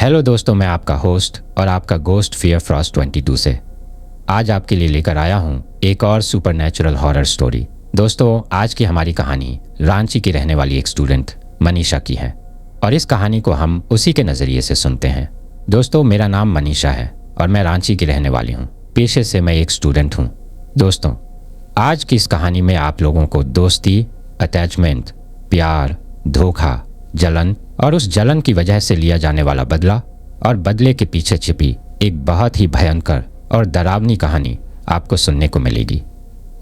Hello दोस्तों, मैं आपका होस्ट और आपका गोस्ट फियर फ्रॉस्ट 22 से आज आपके लिए लेकर आया हूँ एक और सुपरनैचुरल हॉरर स्टोरी। दोस्तों, आज की हमारी कहानी रांची की रहने वाली एक स्टूडेंट मनीषा की है और इस कहानी को हम उसी के नज़रिए से सुनते हैं। दोस्तों, मेरा नाम मनीषा है और मैं रांची की रहने वाली हूँ। पेशे से मैं एक स्टूडेंट हूँ। दोस्तों, आज की इस कहानी में आप लोगों को दोस्ती, अटैचमेंट, प्यार, धोखा, जलन और उस जलन की वजह से लिया जाने वाला बदला और बदले के पीछे छिपी एक बहुत ही भयंकर और डरावनी कहानी आपको सुनने को मिलेगी।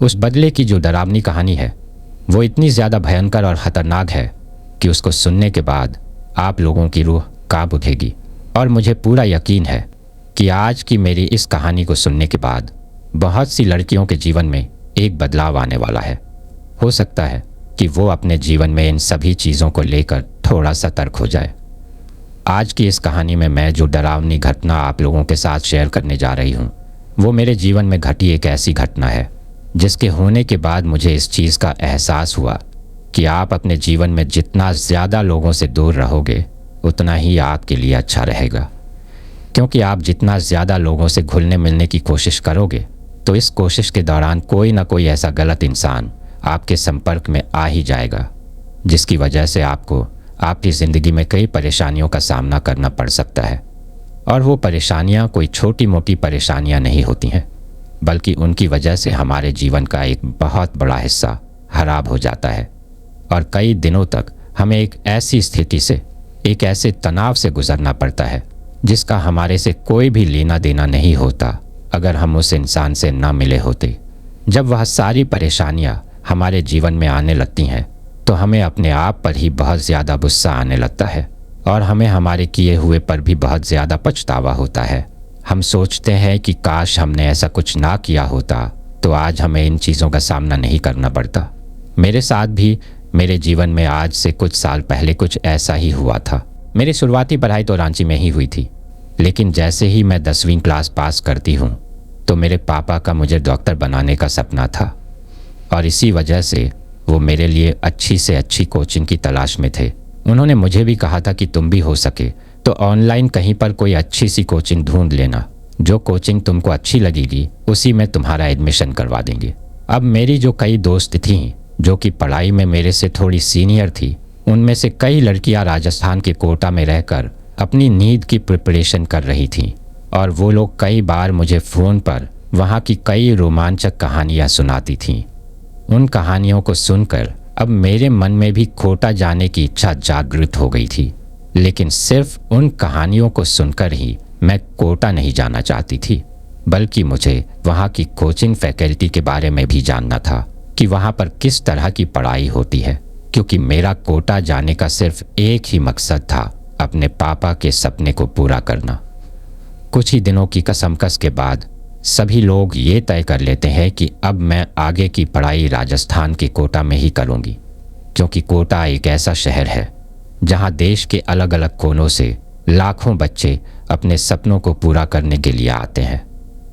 उस बदले की जो डरावनी कहानी है वो इतनी ज़्यादा भयंकर और ख़तरनाक है कि उसको सुनने के बाद आप लोगों की रूह कांप उठेगी। और मुझे पूरा यकीन है कि आज की मेरी इस कहानी को सुनने के बाद बहुत सी लड़कियों के जीवन में एक बदलाव आने वाला है। हो सकता है कि वो अपने जीवन में इन सभी चीज़ों को लेकर थोड़ा सतर्क हो जाए। आज की इस कहानी में मैं जो डरावनी घटना आप लोगों के साथ शेयर करने जा रही हूँ वो मेरे जीवन में घटी एक ऐसी घटना है जिसके होने के बाद मुझे इस चीज़ का एहसास हुआ कि आप अपने जीवन में जितना ज़्यादा लोगों से दूर रहोगे उतना ही आपके लिए अच्छा रहेगा। क्योंकि आप जितना ज़्यादा लोगों से घुलने मिलने की कोशिश करोगे तो इस कोशिश के दौरान कोई ना कोई ऐसा गलत इंसान आपके संपर्क में आ ही जाएगा जिसकी वजह से आपको आपकी ज़िंदगी में कई परेशानियों का सामना करना पड़ सकता है। और वो परेशानियाँ कोई छोटी मोटी परेशानियाँ नहीं होती हैं, बल्कि उनकी वजह से हमारे जीवन का एक बहुत बड़ा हिस्सा खराब हो जाता है और कई दिनों तक हमें एक ऐसी स्थिति से, एक ऐसे तनाव से गुजरना पड़ता है जिसका हमारे से कोई भी लेना देना नहीं होता अगर हम उस इंसान से ना मिले होते। जब वह सारी परेशानियाँ हमारे जीवन में आने लगती हैं तो हमें अपने आप पर ही बहुत ज़्यादा गुस्सा आने लगता है और हमें हमारे किए हुए पर भी बहुत ज़्यादा पछतावा होता है। हम सोचते हैं कि काश हमने ऐसा कुछ ना किया होता तो आज हमें इन चीज़ों का सामना नहीं करना पड़ता। मेरे साथ भी मेरे जीवन में आज से कुछ साल पहले कुछ ऐसा ही हुआ था। मेरी शुरुआती पढ़ाई तो रांची में ही हुई थी, लेकिन जैसे ही मैं 10वीं क्लास पास करती हूँ तो मेरे पापा का मुझे डॉक्टर बनाने का सपना था और इसी वजह से वो मेरे लिए अच्छी से अच्छी कोचिंग की तलाश में थे। उन्होंने मुझे भी कहा था कि तुम भी हो सके तो ऑनलाइन कहीं पर कोई अच्छी सी कोचिंग ढूंढ लेना, जो कोचिंग तुमको अच्छी लगेगी उसी में तुम्हारा एडमिशन करवा देंगे। अब मेरी जो कई दोस्त थीं जो कि पढ़ाई में मेरे से थोड़ी सीनियर थी, उनमें से कई लड़कियां राजस्थान के कोटा में रहकर अपनी नीट की प्रिपरेशन कर रही थीं और वो लोग कई बार मुझे फ़ोन पर वहाँ की कई रोमांचक कहानियाँ सुनाती थीं। उन कहानियों को सुनकर अब मेरे मन में भी कोटा जाने की इच्छा जागृत हो गई थी, लेकिन सिर्फ उन कहानियों को सुनकर ही मैं कोटा नहीं जाना चाहती थी, बल्कि मुझे वहाँ की कोचिंग फैकल्टी के बारे में भी जानना था कि वहाँ पर किस तरह की पढ़ाई होती है। क्योंकि मेरा कोटा जाने का सिर्फ एक ही मकसद था, अपने पापा के सपने को पूरा करना। कुछ ही दिनों की कसमकस के बाद सभी लोग ये तय कर लेते हैं कि अब मैं आगे की पढ़ाई राजस्थान के कोटा में ही करूँगी, क्योंकि कोटा एक ऐसा शहर है जहाँ देश के अलग अलग कोनों से लाखों बच्चे अपने सपनों को पूरा करने के लिए आते हैं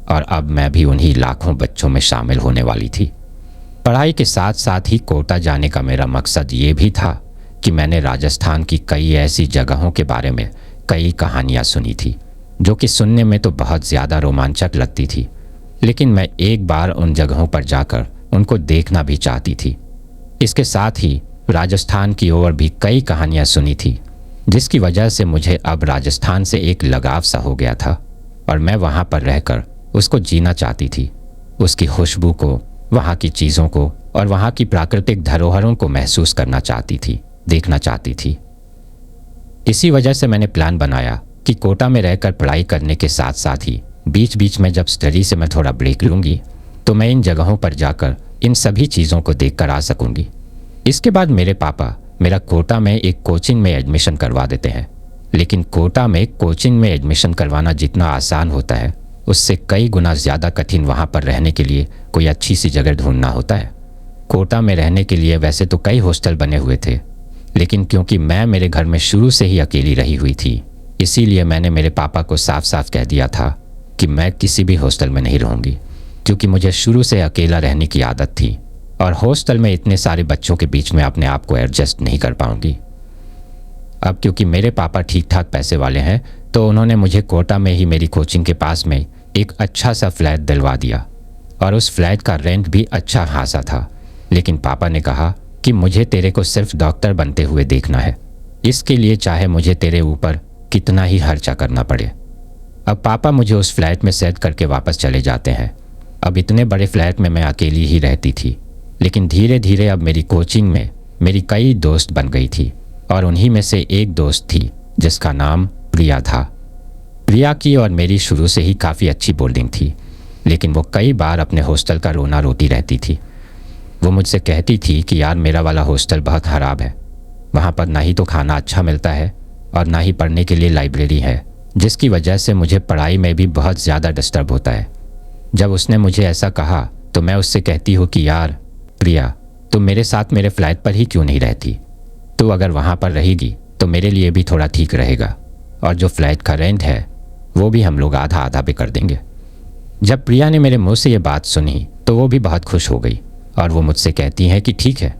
और अब मैं भी उन्हीं लाखों बच्चों में शामिल होने वाली थी। पढ़ाई के साथ साथ ही कोटा जाने का मेरा मकसद ये भी था कि मैंने राजस्थान की कई ऐसी जगहों के बारे में कई कहानियाँ सुनी थी जो कि सुनने में तो बहुत ज़्यादा रोमांचक लगती थी, लेकिन मैं एक बार उन जगहों पर जाकर उनको देखना भी चाहती थी। इसके साथ ही राजस्थान की और भी कई कहानियाँ सुनी थी जिसकी वजह से मुझे अब राजस्थान से एक लगाव सा हो गया था और मैं वहाँ पर रहकर उसको जीना चाहती थी, उसकी खुशबू को, वहाँ की चीज़ों को और वहाँ की प्राकृतिक धरोहरों को महसूस करना चाहती थी, देखना चाहती थी। इसी वजह से मैंने प्लान बनाया कि कोटा में रहकर पढ़ाई करने के साथ साथ ही बीच बीच में जब स्टडी से मैं थोड़ा ब्रेक लूँगी तो मैं इन जगहों पर जाकर इन सभी चीज़ों को देख कर आ सकूँगी। इसके बाद मेरे पापा मेरा कोटा में एक कोचिंग में एडमिशन करवा देते हैं, लेकिन कोटा में कोचिंग में एडमिशन करवाना जितना आसान होता है उससे कई गुना ज़्यादा कठिन वहाँ पर रहने के लिए कोई अच्छी सी जगह ढूंढना होता है। कोटा में रहने के लिए वैसे तो कई हॉस्टल बने हुए थे, लेकिन क्योंकि मैं मेरे घर में शुरू से ही अकेली रही हुई थी, इसीलिए मैंने मेरे पापा को साफ साफ कह दिया था कि मैं किसी भी हॉस्टल में नहीं रहूँगी, क्योंकि मुझे शुरू से अकेला रहने की आदत थी और हॉस्टल में इतने सारे बच्चों के बीच में अपने आप को एडजस्ट नहीं कर पाऊँगी। अब क्योंकि मेरे पापा ठीक ठाक पैसे वाले हैं तो उन्होंने मुझे कोटा में ही मेरी कोचिंग के पास में एक अच्छा सा फ्लैट दिलवा दिया और उस फ्लैट का रेंट भी अच्छा खासा था। लेकिन पापा ने कहा कि मुझे तेरे को सिर्फ डॉक्टर बनते हुए देखना है, इसके लिए चाहे मुझे तेरे ऊपर कितना ही खर्चा करना पड़े। अब पापा मुझे उस फ्लैट में सेट करके वापस चले जाते हैं। अब इतने बड़े फ्लैट में मैं अकेली ही रहती थी, लेकिन धीरे धीरे अब मेरी कोचिंग में मेरी कई दोस्त बन गई थी और उन्हीं में से एक दोस्त थी जिसका नाम प्रिया था। प्रिया की और मेरी शुरू से ही काफ़ी अच्छी बॉन्डिंग थी, लेकिन वो कई बार अपने हॉस्टल का रोना रोती रहती थी। वो मुझसे कहती थी कि यार मेरा वाला हॉस्टल बहुत ख़राब है, वहाँ पर ना ही तो खाना अच्छा मिलता है और ना ही पढ़ने के लिए लाइब्रेरी है, जिसकी वजह से मुझे पढ़ाई में भी बहुत ज़्यादा डिस्टर्ब होता है। जब उसने मुझे ऐसा कहा तो मैं उससे कहती हूँ कि यार प्रिया, तुम मेरे साथ मेरे फ्लैट पर ही क्यों नहीं रहती? तो अगर वहाँ पर रहेगी तो मेरे लिए भी थोड़ा ठीक रहेगा और जो फ्लैट का रेंट है वो भी हम लोग आधा आधा पे कर देंगे। जब प्रिया ने मेरे मुंह से ये बात सुनी तो वो भी बहुत खुश हो गई और वो मुझसे कहती हैं कि ठीक है,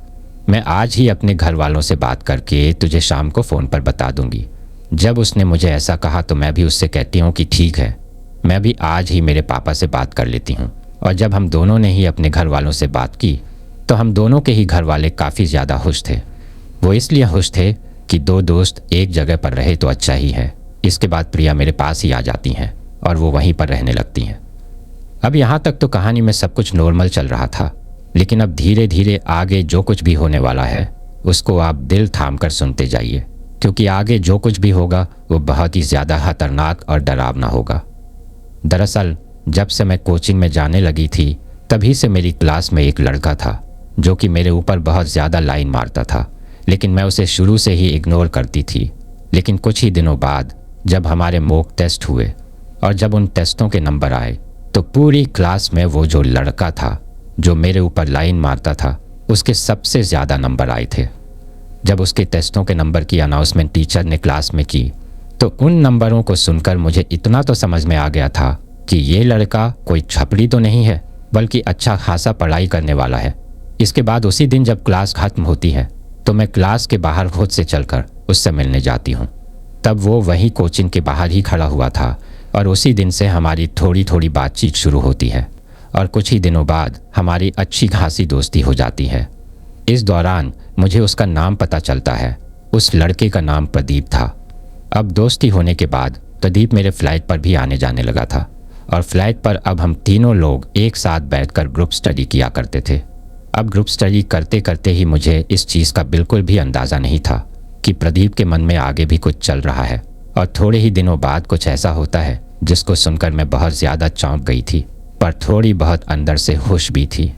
मैं आज ही अपने घर वालों से बात करके तुझे शाम को फ़ोन पर बता दूंगी। जब उसने मुझे ऐसा कहा तो मैं भी उससे कहती हूँ कि ठीक है, मैं भी आज ही मेरे पापा से बात कर लेती हूँ। और जब हम दोनों ने ही अपने घर वालों से बात की तो हम दोनों के ही घर वाले काफ़ी ज़्यादा खुश थे। वो इसलिए खुश थे कि दो दोस्त एक जगह पर रहे तो अच्छा ही है। इसके बाद प्रिया मेरे पास ही आ जाती हैं और वो वहीं पर रहने लगती हैं। अब यहाँ तक तो कहानी में सब कुछ नॉर्मल चल रहा था, लेकिन अब धीरे धीरे आगे जो कुछ भी होने वाला है उसको आप दिल थाम कर सुनते जाइए, क्योंकि आगे जो कुछ भी होगा वो बहुत ही ज़्यादा खतरनाक और डरावना होगा। दरअसल जब से मैं कोचिंग में जाने लगी थी तभी से मेरी क्लास में एक लड़का था जो कि मेरे ऊपर बहुत ज़्यादा लाइन मारता था, लेकिन मैं उसे शुरू से ही इग्नोर करती थी। लेकिन कुछ ही दिनों बाद जब हमारे मॉक टेस्ट हुए और जब उन टेस्टों के नंबर आए तो पूरी क्लास में वो जो लड़का था जो मेरे ऊपर लाइन मारता था उसके सबसे ज़्यादा नंबर आए थे। जब उसके टेस्टों के नंबर की अनाउंसमेंट टीचर ने क्लास में की तो उन नंबरों को सुनकर मुझे इतना तो समझ में आ गया था कि ये लड़का कोई छपरी तो नहीं है, बल्कि अच्छा खासा पढ़ाई करने वाला है। इसके बाद उसी दिन जब क्लास खत्म होती है तो मैं क्लास के बाहर खुद से चलकर उससे मिलने जाती हूँ। तब वो वहीं कोचिंग के बाहर ही खड़ा हुआ था और उसी दिन से हमारी थोड़ी थोड़ी बातचीत शुरू होती है और कुछ ही दिनों बाद हमारी अच्छी खासी दोस्ती हो जाती है। इस दौरान मुझे उसका नाम पता चलता है। उस लड़के का नाम प्रदीप था। अब दोस्ती होने के बाद प्रदीप मेरे फ्लैट पर भी आने जाने लगा था और फ्लैट पर अब हम तीनों लोग एक साथ बैठकर ग्रुप स्टडी किया करते थे। अब ग्रुप स्टडी करते करते ही मुझे इस चीज़ का बिल्कुल भी अंदाज़ा नहीं था कि प्रदीप के मन में आगे भी कुछ चल रहा है और थोड़े ही दिनों बाद कुछ ऐसा होता है जिसको सुनकर मैं बहुत ज़्यादा चौंक गई थी, पर थोड़ी बहुत अंदर से खुश भी थी।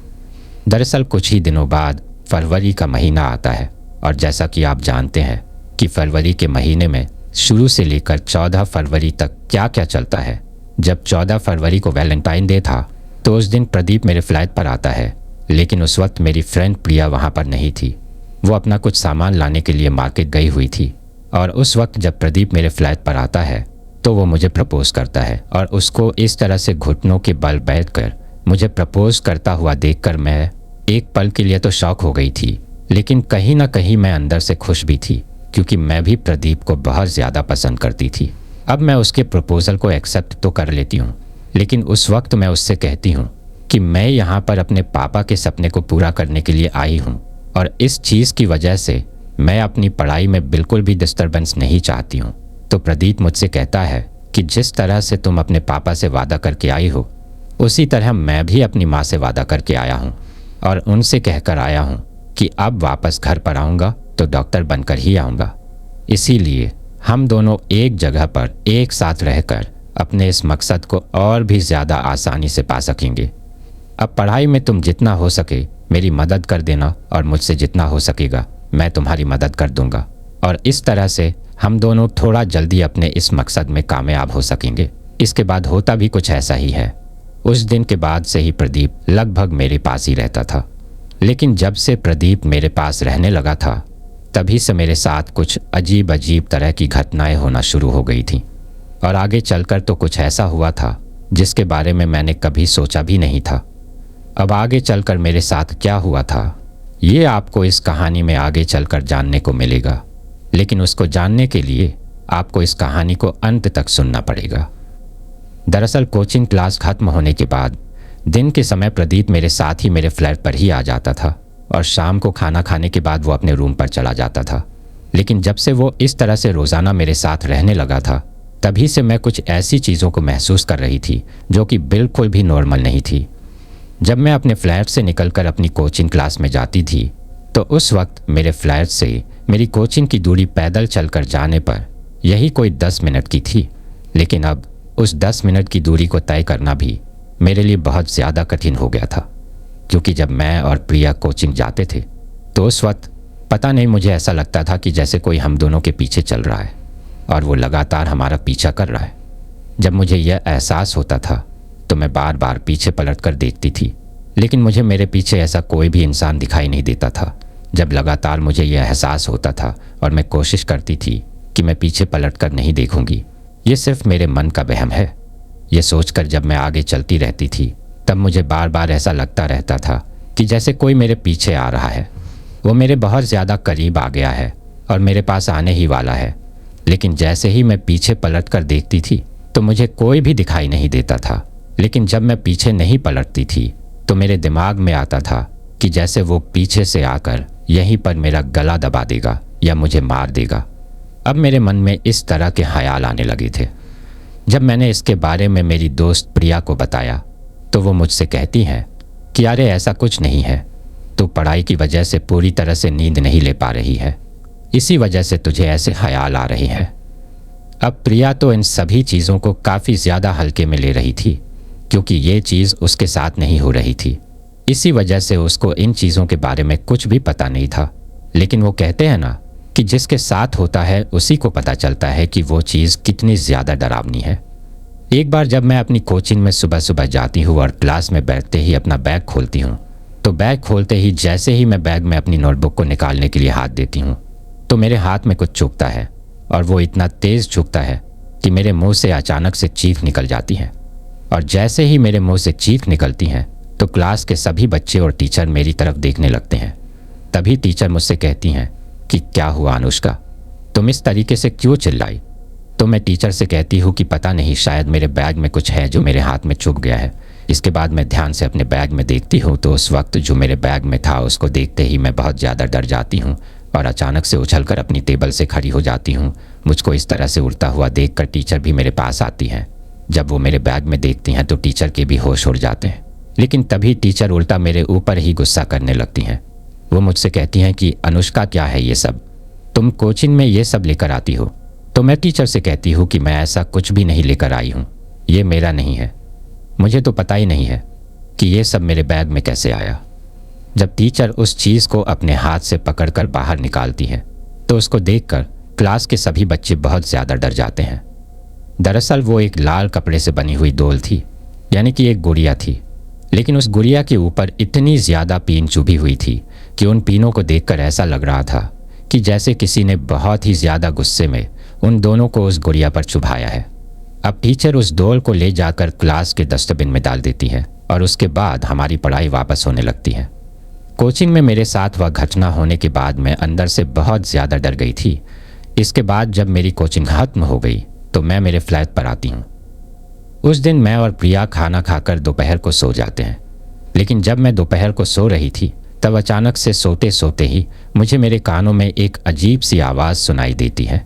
दरअसल कुछ ही दिनों बाद फरवरी का महीना आता है और जैसा कि आप जानते हैं कि फरवरी के महीने में शुरू से लेकर 14 फरवरी तक क्या क्या चलता है। जब 14 फरवरी को वैलेंटाइन डे था तो उस दिन प्रदीप मेरे फ्लैट पर आता है, लेकिन उस वक्त मेरी फ्रेंड प्रिया वहाँ पर नहीं थी। वो अपना कुछ सामान लाने के लिए मार्केट गई हुई थी और उस वक्त जब प्रदीप मेरे फ्लैट पर आता है तो वो मुझे प्रपोज करता है और उसको इस तरह से घुटनों के बल बैठकर मुझे प्रपोज करता हुआ देखकर मैं एक पल के लिए तो शॉक हो गई थी, लेकिन कहीं ना कहीं मैं अंदर से खुश भी थी क्योंकि मैं भी प्रदीप को बहुत ज़्यादा पसंद करती थी। अब मैं उसके प्रपोजल को एक्सेप्ट तो कर लेती हूँ, लेकिन उस वक्त मैं उससे कहती हूँ कि मैं यहाँ पर अपने पापा के सपने को पूरा करने के लिए आई हूँ और इस चीज़ की वजह से मैं अपनी पढ़ाई में बिल्कुल भी डिस्टर्बेंस नहीं चाहती हूँ। तो प्रदीप मुझसे कहता है कि जिस तरह से तुम अपने पापा से वादा करके आई हो उसी तरह मैं भी अपनी माँ से वादा करके आया हूँ और उनसे कहकर आया हूँ कि अब वापस घर पर आऊँगा तो डॉक्टर बनकर ही आऊँगा। इसीलिए हम दोनों एक जगह पर एक साथ रहकर अपने इस मकसद को और भी ज़्यादा आसानी से पा सकेंगे। अब पढ़ाई में तुम जितना हो सके मेरी मदद कर देना और मुझसे जितना हो सकेगा मैं तुम्हारी मदद कर दूंगा और इस तरह से हम दोनों थोड़ा जल्दी अपने इस मकसद में कामयाब हो सकेंगे। इसके बाद होता भी कुछ ऐसा ही है। उस दिन के बाद से ही प्रदीप लगभग मेरे पास ही रहता था, लेकिन जब से प्रदीप मेरे पास रहने लगा था तभी से मेरे साथ कुछ अजीब अजीब तरह की घटनाएं होना शुरू हो गई थी और आगे चलकर तो कुछ ऐसा हुआ था जिसके बारे में मैंने कभी सोचा भी नहीं था। अब आगे चलकर मेरे साथ क्या हुआ था ये आपको इस कहानी में आगे चलकर जानने को मिलेगा, लेकिन उसको जानने के लिए आपको इस कहानी को अंत तक सुनना पड़ेगा। दरअसल कोचिंग क्लास खत्म होने के बाद दिन के समय प्रदीप मेरे साथ ही मेरे फ्लैट पर ही आ जाता था और शाम को खाना खाने के बाद वो अपने रूम पर चला जाता था। लेकिन जब से वो इस तरह से रोज़ाना मेरे साथ रहने लगा था, तभी से मैं कुछ ऐसी चीज़ों को महसूस कर रही थी जो कि बिल्कुल भी नॉर्मल नहीं थी। जब मैं अपने फ्लैट से निकलकर अपनी कोचिंग क्लास में जाती थी तो उस वक्त मेरे फ्लैट से मेरी कोचिंग की दूरी पैदल चलकर जाने पर यही कोई 10 मिनट की थी। लेकिन अब उस 10 मिनट की दूरी को तय करना भी मेरे लिए बहुत ज़्यादा कठिन हो गया था, क्योंकि जब मैं और प्रिया कोचिंग जाते थे तो उस वक्त पता नहीं मुझे ऐसा लगता था कि जैसे कोई हम दोनों के पीछे चल रहा है और वो लगातार हमारा पीछा कर रहा है। जब मुझे यह एहसास होता था तो मैं बार बार पीछे पलट कर देखती थी, लेकिन मुझे मेरे पीछे ऐसा कोई भी इंसान दिखाई नहीं देता था। जब लगातार मुझे यह एहसास होता था और मैं कोशिश करती थी कि मैं पीछे पलट कर नहीं देखूंगी, ये सिर्फ मेरे मन का वहम है। ये सोचकर जब मैं आगे चलती रहती थी तब मुझे बार बार ऐसा लगता रहता था कि जैसे कोई मेरे पीछे आ रहा है, वो मेरे बहुत ज़्यादा करीब आ गया है और मेरे पास आने ही वाला है। लेकिन जैसे ही मैं पीछे पलट कर देखती थी तो मुझे कोई भी दिखाई नहीं देता था। लेकिन जब मैं पीछे नहीं पलटती थी तो मेरे दिमाग में आता था कि जैसे वो पीछे से आकर यहीं पर मेरा गला दबा देगा या मुझे मार देगा। अब मेरे मन में इस तरह के ख्याल आने लगे थे। जब मैंने इसके बारे में मेरी दोस्त प्रिया को बताया तो वो मुझसे कहती हैं कि अरे ऐसा कुछ नहीं है, तू पढ़ाई की वजह से पूरी तरह से नींद नहीं ले पा रही है, इसी वजह से तुझे ऐसे ख्याल आ रहे हैं। अब प्रिया तो इन सभी चीज़ों को काफ़ी ज़्यादा हल्के में ले रही थी, क्योंकि ये चीज़ उसके साथ नहीं हो रही थी। इसी वजह से उसको इन चीज़ों के बारे में कुछ भी पता नहीं था। लेकिन वो कहते हैं ना कि जिसके साथ होता है उसी को पता चलता है कि वो चीज़ कितनी ज़्यादा डरावनी है। एक बार जब मैं अपनी कोचिंग में सुबह सुबह जाती हूँ और क्लास में बैठते ही अपना बैग खोलती हूँ, तो बैग खोलते ही जैसे ही मैं बैग में अपनी नोटबुक को निकालने के लिए हाथ देती हूँ तो मेरे हाथ में कुछ चुभता है और वो इतना तेज़ चुभता है कि मेरे मुंह से अचानक से चीख निकल जाती है। और जैसे ही मेरे मुंह से चीख निकलती है तो क्लास के सभी बच्चे और टीचर मेरी तरफ देखने लगते हैं। तभी टीचर मुझसे कहती हैं कि क्या हुआ अनुष्का, तुम इस तरीके से क्यों चिल्लाई? तो मैं टीचर से कहती हूँ कि पता नहीं, शायद मेरे बैग में कुछ है जो मेरे हाथ में चुभ गया है। इसके बाद मैं ध्यान से अपने बैग में देखती हूँ तो उस वक्त जो मेरे बैग में था उसको देखते ही मैं बहुत ज़्यादा डर जाती हूँ और अचानक से उछलकर अपनी टेबल से खड़ी हो जाती हूँ। मुझको इस तरह से उड़ता हुआ देखकर टीचर भी मेरे पास आती हैं। जब वो मेरे बैग में देखती हैं तो टीचर के भी होश उड़ जाते हैं, लेकिन तभी टीचर उल्टा मेरे ऊपर ही गुस्सा करने लगती हैं। वो मुझसे कहती हैं कि अनुष्का क्या है ये सब, तुम कोचिंग में ये सब लेकर आती हो? तो मैं टीचर से कहती हूँ कि मैं ऐसा कुछ भी नहीं लेकर आई हूँ, ये मेरा नहीं है, मुझे तो पता ही नहीं है कि ये सब मेरे बैग में कैसे आया। जब टीचर उस चीज़ को अपने हाथ से पकड़कर बाहर निकालती है तो उसको देखकर क्लास के सभी बच्चे बहुत ज़्यादा डर जाते हैं। दरअसल वो एक लाल कपड़े से बनी हुई डोल थी, यानी कि एक गुड़िया थी। लेकिन उस गुड़िया के ऊपर इतनी ज़्यादा पीन चुभी हुई थी कि उन पीनों को देखकर ऐसा लग रहा था कि जैसे किसी ने बहुत ही ज़्यादा गुस्से में उन दोनों को उस गुड़िया पर चुभाया है। अब टीचर उस डोल को ले जाकर क्लास के डस्टबिन में डाल देती है और उसके बाद हमारी पढ़ाई वापस होने लगती है। कोचिंग में मेरे साथ वह घटना होने के बाद मैं अंदर से बहुत ज़्यादा डर गई थी। इसके बाद जब मेरी कोचिंग खत्म हो गई तो मैं मेरे फ्लैट पर आती हूँ। उस दिन मैं और प्रिया खाना खाकर दोपहर को सो जाते हैं। लेकिन जब मैं दोपहर को सो रही थी तब अचानक से सोते सोते ही मुझे मेरे कानों में एक अजीब सी आवाज़ सुनाई देती है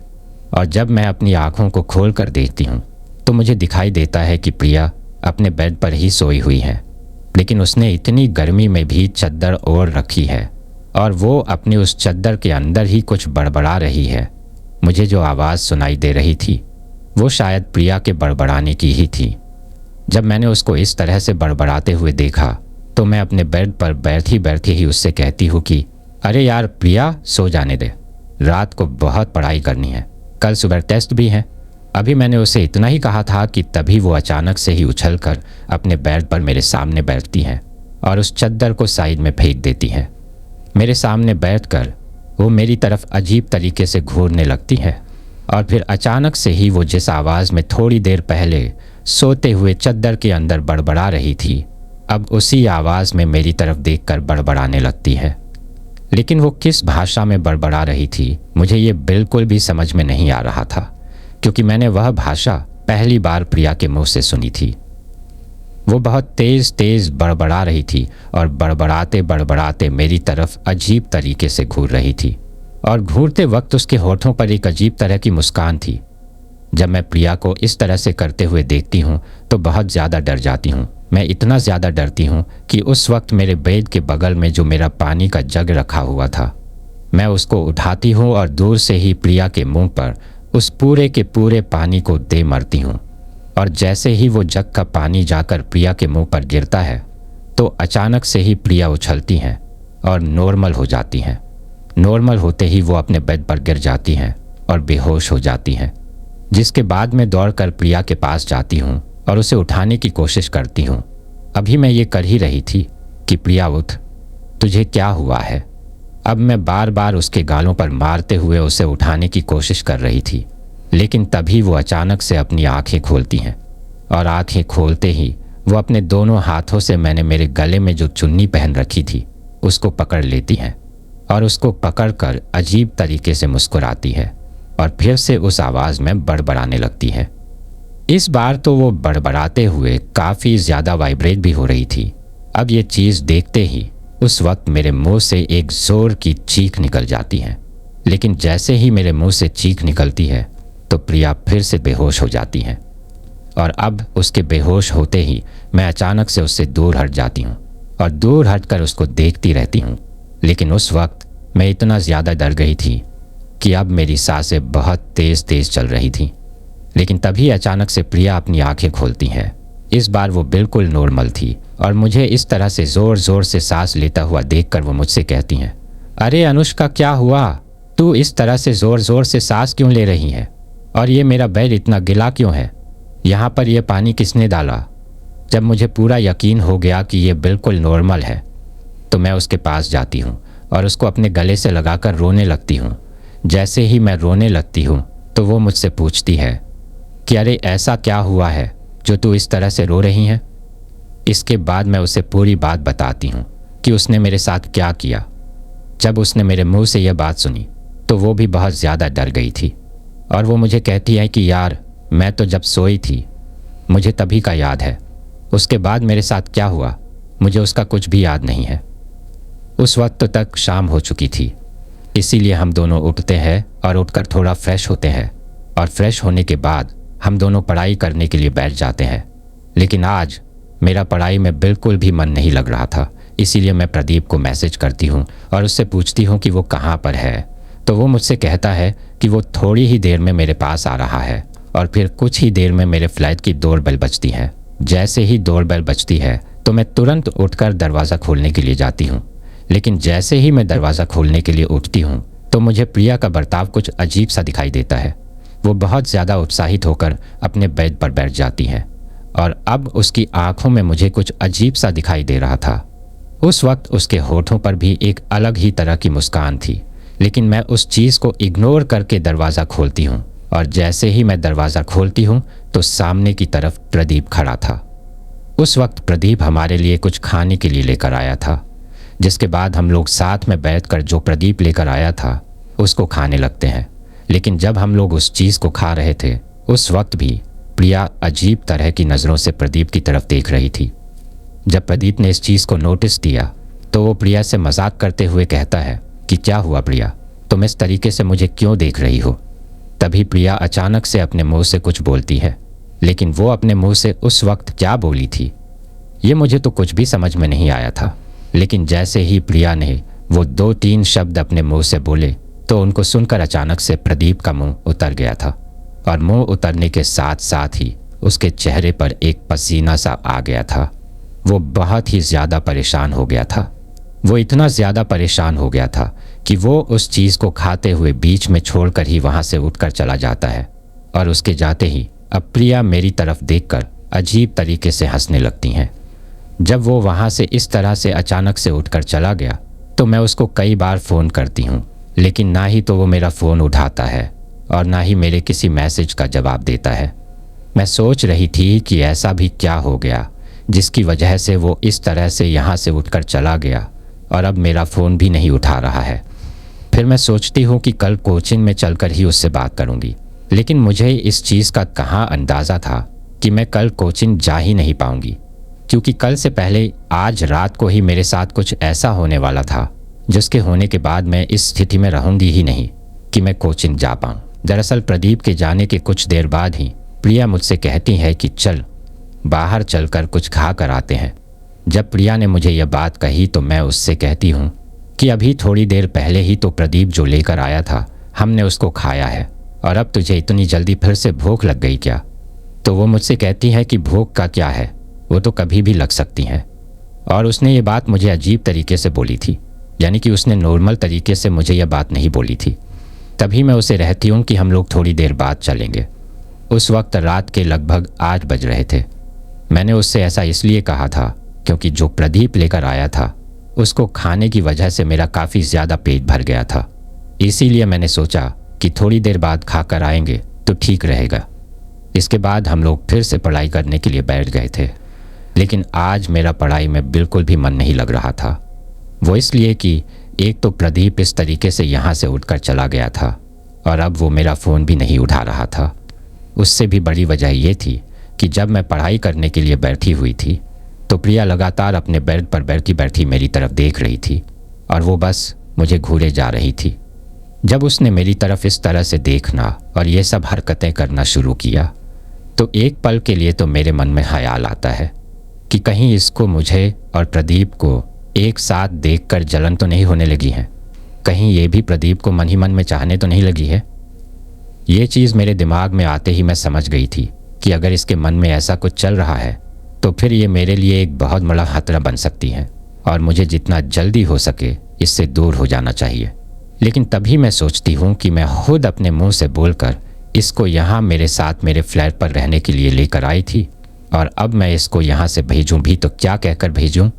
और जब मैं अपनी आँखों को खोल कर देखती हूँ तो मुझे दिखाई देता है कि प्रिया अपने बेड पर ही सोई हुई है, लेकिन उसने इतनी गर्मी में भी चद्दर ओढ़ रखी है और वो अपनी उस चद्दर के अंदर ही कुछ बड़बड़ा रही है। मुझे जो आवाज़ सुनाई दे रही थी वो शायद प्रिया के बड़बड़ाने की ही थी। जब मैंने उसको इस तरह से बड़बड़ाते हुए देखा तो मैं अपने बेड पर बैठी बैठे ही उससे कहती हूँ कि अरे यार प्रिया, सो जाने दे, रात को बहुत पढ़ाई करनी है, कल सुबह टेस्ट भी है। अभी मैंने उसे इतना ही कहा था कि तभी वो अचानक से ही उछलकर अपने बेड पर मेरे सामने बैठती हैं और उस चद्दर को साइड में फेंक देती हैं। मेरे सामने बैठकर वो मेरी तरफ अजीब तरीके से घूरने लगती है और फिर अचानक से ही वो जिस आवाज़ में थोड़ी देर पहले सोते हुए चद्दर के अंदर बड़बड़ा रही थी, अब उसी आवाज़ में मेरी तरफ देखकर बड़बड़ाने लगती है। लेकिन वो किस भाषा में बड़बड़ा रही थी मुझे ये बिल्कुल भी समझ में नहीं आ रहा था, क्योंकि मैंने वह भाषा पहली बार प्रिया के मुंह से सुनी थी। वो बहुत तेज तेज बड़बड़ा रही थी और बड़बड़ाते बड़बड़ाते मेरी तरफ अजीब तरीके से घूर रही थी, और घूरते वक्त उसके होठों पर एक अजीब तरह की मुस्कान थी। जब मैं प्रिया को इस तरह से करते हुए देखती हूँ तो बहुत ज़्यादा डर जाती हूँ। मैं इतना ज़्यादा डरती हूँ कि उस वक्त मेरे बेड के बगल में जो मेरा पानी का जग रखा हुआ था, मैं उसको उठाती हूँ और दूर से ही प्रिया के मुंह पर उस पूरे के पूरे पानी को दे मरती हूँ। और जैसे ही वो जग का पानी जाकर प्रिया के मुंह पर गिरता है तो अचानक से ही प्रिया उछलती हैं और नॉर्मल हो जाती हैं। नॉर्मल होते ही वो अपने बेड पर गिर जाती हैं और बेहोश हो जाती हैं, जिसके बाद मैं दौड़कर प्रिया के पास जाती हूँ और उसे उठाने की कोशिश करती हूँ। अभी मैं ये कर ही रही थी कि प्रिया उठ, तुझे क्या हुआ है। अब मैं बार बार उसके गालों पर मारते हुए उसे उठाने की कोशिश कर रही थी, लेकिन तभी वो अचानक से अपनी आंखें खोलती हैं, और आंखें खोलते ही वो अपने दोनों हाथों से मैंने मेरे गले में जो चुन्नी पहन रखी थी उसको पकड़ लेती हैं और उसको पकड़कर अजीब तरीके से मुस्कुराती है और फिर से उस आवाज़ में बड़बड़ाने लगती है। इस बार तो वो बड़बड़ाते हुए काफ़ी ज़्यादा वाइब्रेट भी हो रही थी। अब ये चीज़ देखते ही उस वक्त मेरे मुंह से एक जोर की चीख निकल जाती है, लेकिन जैसे ही मेरे मुंह से चीख निकलती है तो प्रिया फिर से बेहोश हो जाती है, और अब उसके बेहोश होते ही मैं अचानक से उससे दूर हट जाती हूँ और दूर हटकर उसको देखती रहती हूँ। लेकिन उस वक्त मैं इतना ज़्यादा डर गई थी कि अब मेरी सांसें बहुत तेज़ तेज़ चल रही थी। लेकिन तभी अचानक से प्रिया अपनी आंखें खोलती हैं। इस बार वो बिल्कुल नॉर्मल थी और मुझे इस तरह से ज़ोर ज़ोर से सांस लेता हुआ देखकर वो मुझसे कहती हैं, अरे अनुष्का, क्या हुआ? तू इस तरह से ज़ोर ज़ोर से सांस क्यों ले रही है? और ये मेरा बेड इतना गिला क्यों है? यहाँ पर यह पानी किसने डाला? जब मुझे पूरा यकीन हो गया कि ये बिल्कुल नॉर्मल है तो मैं उसके पास जाती हूँ और उसको अपने गले से लगाकर रोने लगती हूँ। जैसे ही मैं रोने लगती हूँ तो वो मुझसे पूछती है कि अरे ऐसा क्या हुआ है जो तू इस तरह से रो रही है? इसके बाद मैं उसे पूरी बात बताती हूँ कि उसने मेरे साथ क्या किया। जब उसने मेरे मुंह से यह बात सुनी तो वो भी बहुत ज़्यादा डर गई थी और वो मुझे कहती है कि यार, मैं तो जब सोई थी मुझे तभी का याद है, उसके बाद मेरे साथ क्या हुआ मुझे उसका कुछ भी याद नहीं है। उस वक्त तक शाम हो चुकी थी, इसीलिए हम दोनों उठते हैं और उठकर थोड़ा फ्रेश होते हैं, और फ्रेश होने के बाद हम दोनों पढ़ाई करने के लिए बैठ जाते हैं। लेकिन आज मेरा पढ़ाई में बिल्कुल भी मन नहीं लग रहा था, इसीलिए मैं प्रदीप को मैसेज करती हूँ और उससे पूछती हूँ कि वो कहाँ पर है। तो वो मुझसे कहता है कि वो थोड़ी ही देर में मेरे पास आ रहा है, और फिर कुछ ही देर में मेरे फ्लैट की डोरबेल बजती है। जैसे ही डोरबेल बजती है तो मैं तुरंत उठकर दरवाज़ा खोलने के लिए जाती हूँ। लेकिन जैसे ही मैं दरवाज़ा खोलने के लिए उठती हूँ तो मुझे प्रिया का बर्ताव कुछ अजीब सा दिखाई देता है। वो बहुत ज़्यादा उत्साहित होकर अपने बेड पर बैठ जाती है, और अब उसकी आंखों में मुझे कुछ अजीब सा दिखाई दे रहा था। उस वक्त उसके होठों पर भी एक अलग ही तरह की मुस्कान थी, लेकिन मैं उस चीज़ को इग्नोर करके दरवाज़ा खोलती हूँ, और जैसे ही मैं दरवाज़ा खोलती हूँ तो सामने की तरफ प्रदीप खड़ा था। उस वक्त प्रदीप हमारे लिए कुछ खाने के लिए लेकर आया था, जिसके बाद हम लोग साथ में बैठकर जो प्रदीप लेकर आया था उसको खाने लगते हैं। लेकिन जब हम लोग उस चीज़ को खा रहे थे उस वक्त भी प्रिया अजीब तरह की नज़रों से प्रदीप की तरफ देख रही थी। जब प्रदीप ने इस चीज़ को नोटिस किया तो वो प्रिया से मजाक करते हुए कहता है कि क्या हुआ प्रिया, तुम इस तरीके से मुझे क्यों देख रही हो? तभी प्रिया अचानक से अपने मुंह से कुछ बोलती है, लेकिन वो अपने मुंह से उस वक्त क्या बोली थी ये मुझे तो कुछ भी समझ में नहीं आया था। लेकिन जैसे ही प्रिया ने वो 2-3 शब्द अपने मुंह से बोले तो उनको सुनकर अचानक से प्रदीप का मुंह उतर गया था, और मुंह उतरने के साथ साथ ही उसके चेहरे पर एक पसीना सा आ गया था। वो बहुत ही ज़्यादा परेशान हो गया था। वो इतना ज़्यादा परेशान हो गया था कि वो उस चीज़ को खाते हुए बीच में छोड़कर ही वहाँ से उठकर चला जाता है, और उसके जाते ही अब प्रिया मेरी तरफ देखकर अजीब तरीके से हंसने लगती हैं। जब वो वहाँ से इस तरह से अचानक से उठकर चला गया तो मैं उसको कई बार फ़ोन करती हूँ, लेकिन ना ही तो वो मेरा फ़ोन उठाता है और ना ही मेरे किसी मैसेज का जवाब देता है। मैं सोच रही थी कि ऐसा भी क्या हो गया जिसकी वजह से वो इस तरह से यहाँ से उठकर चला गया और अब मेरा फ़ोन भी नहीं उठा रहा है। फिर मैं सोचती हूँ कि कल कोचिंग में चलकर ही उससे बात करूँगी, लेकिन मुझे इस चीज़ का कहाँ अंदाज़ा था कि मैं कल कोचिंग जा ही नहीं पाऊंगी, क्योंकि कल से पहले आज रात को ही मेरे साथ कुछ ऐसा होने वाला था जिसके होने के बाद मैं इस स्थिति में रहूंगी ही नहीं कि मैं कोचिंग जा पाऊँ। दरअसल प्रदीप के जाने के कुछ देर बाद ही प्रिया मुझसे कहती है कि चल बाहर चलकर कुछ खा कर आते हैं। जब प्रिया ने मुझे यह बात कही तो मैं उससे कहती हूँ कि अभी थोड़ी देर पहले ही तो प्रदीप जो लेकर आया था हमने उसको खाया है, और अब तुझे इतनी जल्दी फिर से भूख लग गई क्या? तो वो मुझसे कहती है कि भूख का क्या है, वो तो कभी भी लग सकती हैं। और उसने ये बात मुझे अजीब तरीके से बोली थी, यानी कि उसने नॉर्मल तरीके से मुझे यह बात नहीं बोली थी। तभी मैं उसे रहती हूँ कि हम लोग थोड़ी देर बाद चलेंगे। उस वक्त रात के लगभग 8 बज रहे थे। मैंने उससे ऐसा इसलिए कहा था क्योंकि जो प्रदीप लेकर आया था उसको खाने की वजह से मेरा काफ़ी ज़्यादा पेट भर गया था। इसीलिए मैंने सोचा कि थोड़ी देर बाद खाकर आएंगे तो ठीक रहेगा। इसके बाद हम लोग फिर से पढ़ाई करने के लिए बैठ गए थे, लेकिन आज मेरा पढ़ाई में बिल्कुल भी मन नहीं लग रहा था। वो इसलिए कि एक तो प्रदीप इस तरीके से यहाँ से उठकर चला गया था और अब वो मेरा फ़ोन भी नहीं उठा रहा था। उससे भी बड़ी वजह ये थी कि जब मैं पढ़ाई करने के लिए बैठी हुई थी तो प्रिया लगातार अपने बेड पर बैठी बैठी मेरी तरफ देख रही थी और वो बस मुझे घूरे जा रही थी। जब उसने मेरी तरफ इस तरह से देखना और ये सब हरकतें करना शुरू किया तो एक पल के लिए तो मेरे मन में ख्याल आता है कि कहीं इसको मुझे और प्रदीप को एक साथ देखकर जलन तो नहीं होने लगी है, कहीं ये भी प्रदीप को मन ही मन में चाहने तो नहीं लगी है। ये चीज़ मेरे दिमाग में आते ही मैं समझ गई थी कि अगर इसके मन में ऐसा कुछ चल रहा है तो फिर ये मेरे लिए एक बहुत बड़ा खतरा बन सकती है और मुझे जितना जल्दी हो सके इससे दूर हो जाना चाहिए। लेकिन तभी मैं सोचती हूँ कि मैं खुद अपने मुंह से बोलकर इसको यहाँ मेरे साथ मेरे फ्लैट पर रहने के लिए लेकर आई थी, और अब मैं इसको यहाँ से भेजूँ भी तो क्या कहकर भेजूँ?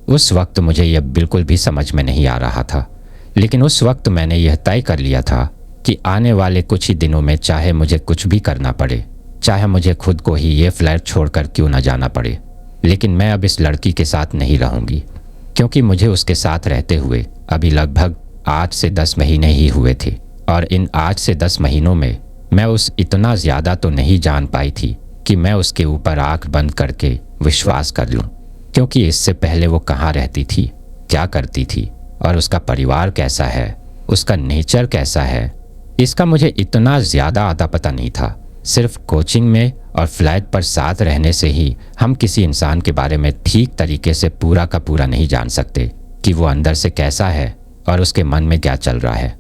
उस वक्त मुझे यह बिल्कुल भी समझ में नहीं आ रहा था, लेकिन उस वक्त मैंने यह तय कर लिया था कि आने वाले कुछ ही दिनों में चाहे मुझे कुछ भी करना पड़े, चाहे मुझे खुद को ही ये फ्लैट छोड़कर क्यों ना जाना पड़े, लेकिन मैं अब इस लड़की के साथ नहीं रहूँगी, क्योंकि मुझे उसके साथ रहते हुए अभी लगभग 8 से 10 महीने ही हुए थे, और इन 8 से 10 महीनों में मैं उस इतना ज़्यादा तो नहीं जान पाई थी कि मैं उसके ऊपर आंख बंद करके विश्वास कर लूं, क्योंकि इससे पहले वो कहाँ रहती थी, क्या करती थी और उसका परिवार कैसा है, उसका नेचर कैसा है, इसका मुझे इतना ज़्यादा आता पता नहीं था। सिर्फ कोचिंग में और फ्लैट पर साथ रहने से ही हम किसी इंसान के बारे में ठीक तरीके से पूरा का पूरा नहीं जान सकते कि वो अंदर से कैसा है और उसके मन में क्या चल रहा है।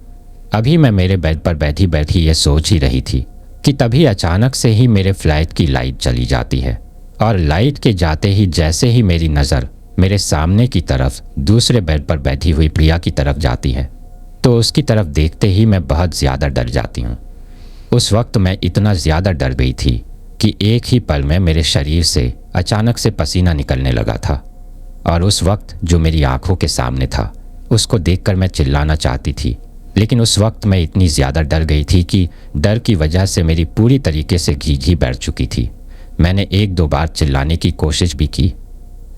अभी मैं मेरे बेड पर बैठी बैठी ये सोच ही रही थी कि तभी अचानक से ही मेरे फ्लैट की लाइट चली जाती है, और लाइट के जाते ही जैसे ही मेरी नज़र मेरे सामने की तरफ दूसरे बेड पर बैठी हुई प्रिया की तरफ जाती है तो उसकी तरफ देखते ही मैं बहुत ज़्यादा डर जाती हूँ। उस वक्त मैं इतना ज़्यादा डर गई थी कि एक ही पल में मेरे शरीर से अचानक से पसीना निकलने लगा था, और उस वक्त जो मेरी आंखों के सामने था उसको देखकर मैं चिल्लाना चाहती थी, लेकिन उस वक्त मैं इतनी ज़्यादा डर गई थी कि डर की वजह से मेरी पूरी तरीके से घी घी बैठ चुकी थी। मैंने 1-2 बार चिल्लाने की कोशिश भी की,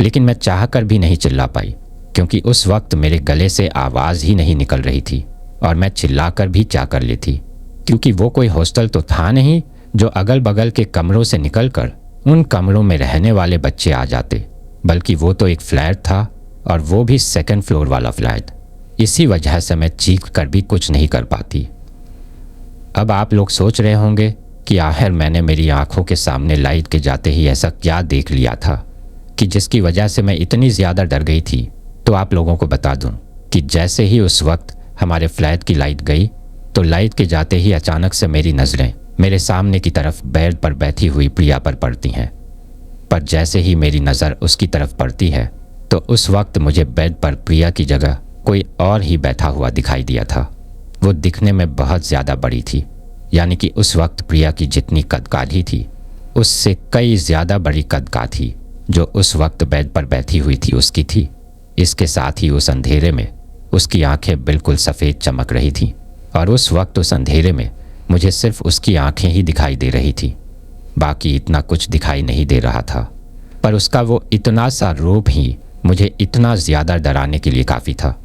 लेकिन मैं चाहकर भी नहीं चिल्ला पाई, क्योंकि उस वक्त मेरे गले से आवाज़ ही नहीं निकल रही थी, और मैं चिल्लाकर भी क्या कर लेती, क्योंकि वो कोई हॉस्टल तो था नहीं जो अगल बगल के कमरों से निकलकर उन कमरों में रहने वाले बच्चे आ जाते, बल्कि वो तो एक फ्लैट था, और वो भी 2nd फ्लोर वाला फ्लैट। इसी वजह से मैं चीख कर भी कुछ नहीं कर पाती। अब आप लोग सोच रहे होंगे कि आखिर मैंने मेरी आंखों के सामने लाइट के जाते ही ऐसा क्या देख लिया था कि जिसकी वजह से मैं इतनी ज़्यादा डर गई थी। तो आप लोगों को बता दूं कि जैसे ही उस वक्त हमारे फ्लैट की लाइट गई तो लाइट के जाते ही अचानक से मेरी नज़रें मेरे सामने की तरफ बेड पर बैठी हुई प्रिया पर पड़ती हैं। पर जैसे ही मेरी नज़र उसकी तरफ पड़ती है तो उस वक्त मुझे बेड पर प्रिया की जगह कोई और ही बैठा हुआ दिखाई दिया था। वो दिखने में बहुत ज़्यादा बड़ी थी, यानी कि उस वक्त प्रिया की जितनी कदकाठी थी उससे कई ज़्यादा बड़ी कदकाठी जो उस वक्त बेड पर बैठी हुई थी उसकी थी। इसके साथ ही उस अंधेरे में उसकी आंखें बिल्कुल सफ़ेद चमक रही थीं, और उस वक्त उस अंधेरे में मुझे सिर्फ उसकी आंखें ही दिखाई दे रही थी, बाकी इतना कुछ दिखाई नहीं दे रहा था। पर उसका वो इतना सा रूप ही मुझे इतना ज़्यादा डराने के लिए काफ़ी था।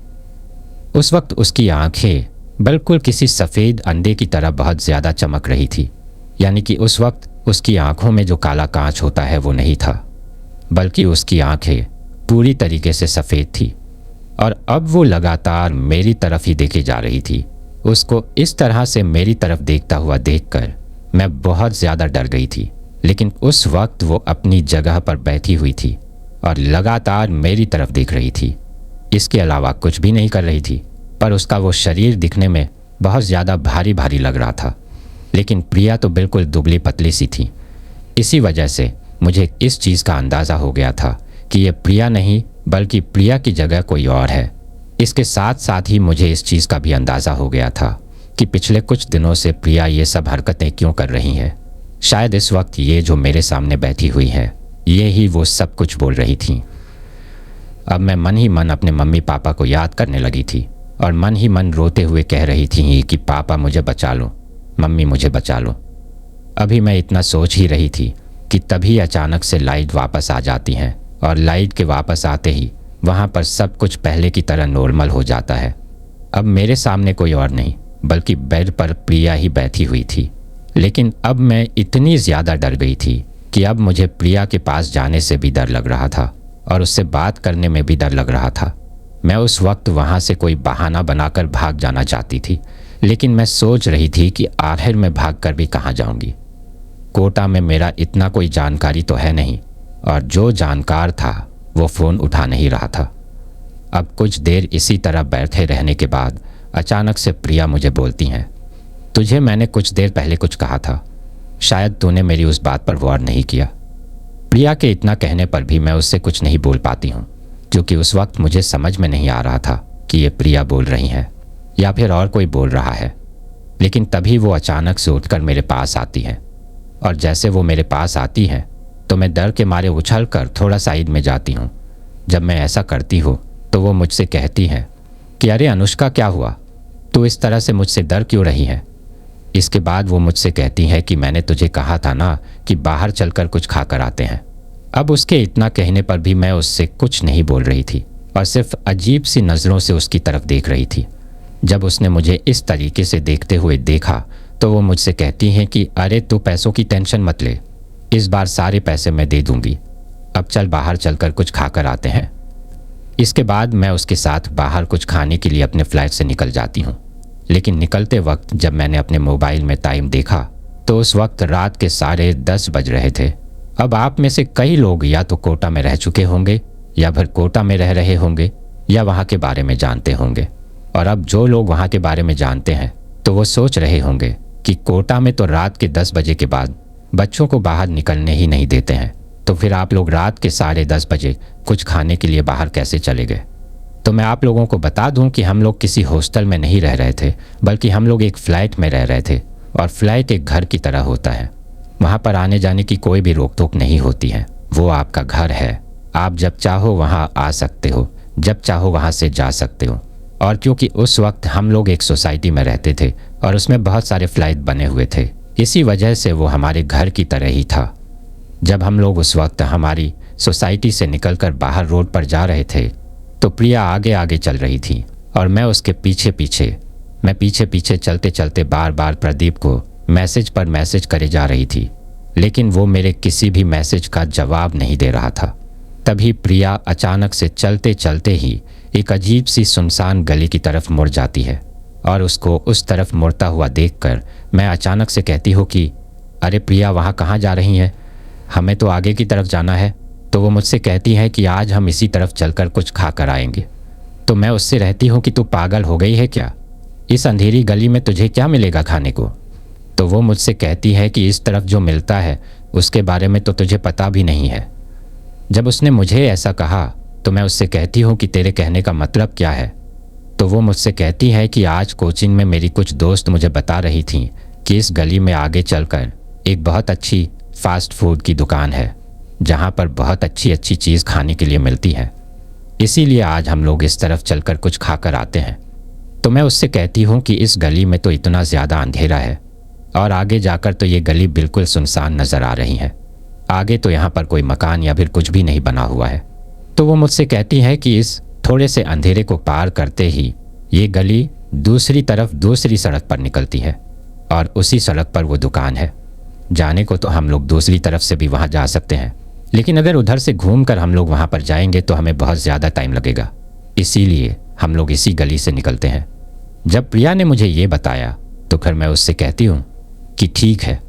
उस वक्त उसकी आंखें बिल्कुल किसी सफ़ेद अंडे की तरह बहुत ज़्यादा चमक रही थी, यानी कि उस वक्त उसकी आंखों में जो काला कांच होता है वो नहीं था, बल्कि उसकी आंखें पूरी तरीके से सफ़ेद थी और अब वो लगातार मेरी तरफ ही देखी जा रही थी। उसको इस तरह से मेरी तरफ देखता हुआ देखकर मैं बहुत ज़्यादा डर गई थी, लेकिन उस वक्त वो अपनी जगह पर बैठी हुई थी और लगातार मेरी तरफ देख रही थी। इसके अलावा कुछ भी नहीं कर रही थी, पर उसका वो शरीर दिखने में बहुत ज़्यादा भारी भारी लग रहा था। लेकिन प्रिया तो बिल्कुल दुबली पतली सी थी। इसी वजह से मुझे इस चीज़ का अंदाज़ा हो गया था कि ये प्रिया नहीं बल्कि प्रिया की जगह कोई और है। इसके साथ साथ ही मुझे इस चीज़ का भी अंदाज़ा हो गया था कि पिछले कुछ दिनों से प्रिया ये सब हरकतें क्यों कर रही हैं। शायद इस वक्त ये जो मेरे सामने बैठी हुई है, ये ही वो सब कुछ बोल रही थी। अब मैं मन ही मन अपने मम्मी पापा को याद करने लगी थी और मन ही मन रोते हुए कह रही थी कि पापा मुझे बचा लो, मम्मी मुझे बचा लो। अभी मैं इतना सोच ही रही थी कि तभी अचानक से लाइट वापस आ जाती हैं और लाइट के वापस आते ही वहाँ पर सब कुछ पहले की तरह नॉर्मल हो जाता है। अब मेरे सामने कोई और नहीं बल्कि बेड पर प्रिया ही बैठी हुई थी। लेकिन अब मैं इतनी ज़्यादा डर गई थी कि अब मुझे प्रिया के पास जाने से भी डर लग रहा था और उससे बात करने में भी डर लग रहा था। मैं उस वक्त वहाँ से कोई बहाना बनाकर भाग जाना चाहती थी, लेकिन मैं सोच रही थी कि आखिर में भाग कर भी कहाँ जाऊँगी। कोटा में मेरा इतना कोई जानकारी तो है नहीं और जो जानकार था वो फ़ोन उठा नहीं रहा था। अब कुछ देर इसी तरह बैठे रहने के बाद अचानक से प्रिया मुझे बोलती हैं, तुझे मैंने कुछ देर पहले कुछ कहा था, शायद तूने मेरी उस बात पर गौर नहीं किया। प्रिया के इतना कहने पर भी मैं उससे कुछ नहीं बोल पाती हूँ, क्योंकि उस वक्त मुझे समझ में नहीं आ रहा था कि ये प्रिया बोल रही हैं या फिर और कोई बोल रहा है। लेकिन तभी वो अचानक से उठकर मेरे पास आती हैं और जैसे वो मेरे पास आती हैं तो मैं डर के मारे उछल कर थोड़ा साइड में जाती हूँ। जब मैं ऐसा करती हूँ तो वो मुझसे कहती हैं कि अरे अनुष्का, क्या हुआ, तू इस तरह से मुझसे डर क्यों रही है। इसके बाद वो मुझसे कहती हैं कि मैंने तुझे कहा था ना कि बाहर चलकर कुछ खा कर आते हैं। अब उसके इतना कहने पर भी मैं उससे कुछ नहीं बोल रही थी और सिर्फ अजीब सी नज़रों से उसकी तरफ देख रही थी। जब उसने मुझे इस तरीके से देखते हुए देखा तो वो मुझसे कहती हैं कि अरे तू पैसों की टेंशन मत ले, इस बार सारे पैसे मैं दे दूंगी, अब चल बाहर चलकर कुछ खाकर आते हैं। इसके बाद मैं उसके साथ बाहर कुछ खाने के लिए अपने फ्लैट से निकल जाती हूँ। लेकिन निकलते वक्त जब मैंने अपने मोबाइल में टाइम देखा तो उस वक्त रात के 10:30 बज रहे थे। अब आप में से कई लोग या तो कोटा में रह चुके होंगे या फिर कोटा में रह रहे होंगे या वहाँ के बारे में जानते होंगे। और अब जो लोग वहाँ के बारे में जानते हैं तो वो सोच रहे होंगे कि कोटा में तो रात के 10 बजे के बाद बच्चों को बाहर निकलने ही नहीं देते हैं, तो फिर आप लोग रात के 10:30 बजे कुछ खाने के लिए बाहर कैसे चले गए। तो मैं आप लोगों को बता दूं कि हम लोग किसी हॉस्टल में नहीं रह रहे थे, बल्कि हम लोग एक फ्लैट में रह रहे थे और फ्लैट एक घर की तरह होता है। वहाँ पर आने जाने की कोई भी रोक टोक नहीं होती है। वो आपका घर है, आप जब चाहो वहाँ आ सकते हो, जब चाहो वहाँ से जा सकते हो। और क्योंकि उस वक्त हम लोग एक सोसाइटी में रहते थे और उसमें बहुत सारे फ्लैट बने हुए थे, इसी वजह से वो हमारे घर की तरह ही था। जब हम लोग उस वक्त हमारी सोसाइटी से निकलकर बाहर रोड पर जा रहे थे तो प्रिया आगे आगे चल रही थी और मैं उसके पीछे पीछे चलते चलते बार बार प्रदीप को मैसेज पर मैसेज करे जा रही थी, लेकिन वो मेरे किसी भी मैसेज का जवाब नहीं दे रहा था। तभी प्रिया अचानक से चलते चलते ही एक अजीब सी सुनसान गली की तरफ मुड़ जाती है और उसको उस तरफ मुड़ता हुआ देखकर मैं अचानक से कहती हूँ कि अरे प्रिया, वहाँ कहाँ जा रही हैं, हमें तो आगे की तरफ जाना है। तो वो मुझसे कहती है कि आज हम इसी तरफ चलकर कुछ खा कर आएंगे। तो मैं उससे रहती हूँ कि तू पागल हो गई है क्या, इस अंधेरी गली में तुझे क्या मिलेगा खाने को। तो वो मुझसे कहती है कि इस तरफ जो मिलता है उसके बारे में तो तुझे पता भी नहीं है। जब उसने मुझे ऐसा कहा तो मैं उससे कहती हूँ कि तेरे कहने का मतलब क्या है। तो वो मुझसे कहती है कि आज कोचिंग में मेरी कुछ दोस्त मुझे बता रही थी कि इस गली में आगे चलकर एक बहुत अच्छी फास्ट फूड की दुकान है जहाँ पर बहुत अच्छी अच्छी चीज़ खाने के लिए मिलती है, इसीलिए आज हम लोग इस तरफ चलकर कुछ खाकर आते हैं। तो मैं उससे कहती हूँ कि इस गली में तो इतना ज़्यादा अंधेरा है और आगे जाकर तो ये गली बिल्कुल सुनसान नज़र आ रही है, आगे तो यहाँ पर कोई मकान या फिर कुछ भी नहीं बना हुआ है। तो वो मुझसे कहती है कि इस थोड़े से अंधेरे को पार करते ही ये गली दूसरी तरफ दूसरी सड़क पर निकलती है और उसी सड़क पर वो दुकान है। जाने को तो हम लोग दूसरी तरफ से भी वहाँ जा सकते हैं, लेकिन अगर उधर से घूमकर हम लोग वहाँ पर जाएंगे तो हमें बहुत ज़्यादा टाइम लगेगा, इसीलिए हम लोग इसी गली से निकलते हैं। जब प्रिया ने मुझे ये बताया तो फिर मैं उससे कहती हूँ कि ठीक है,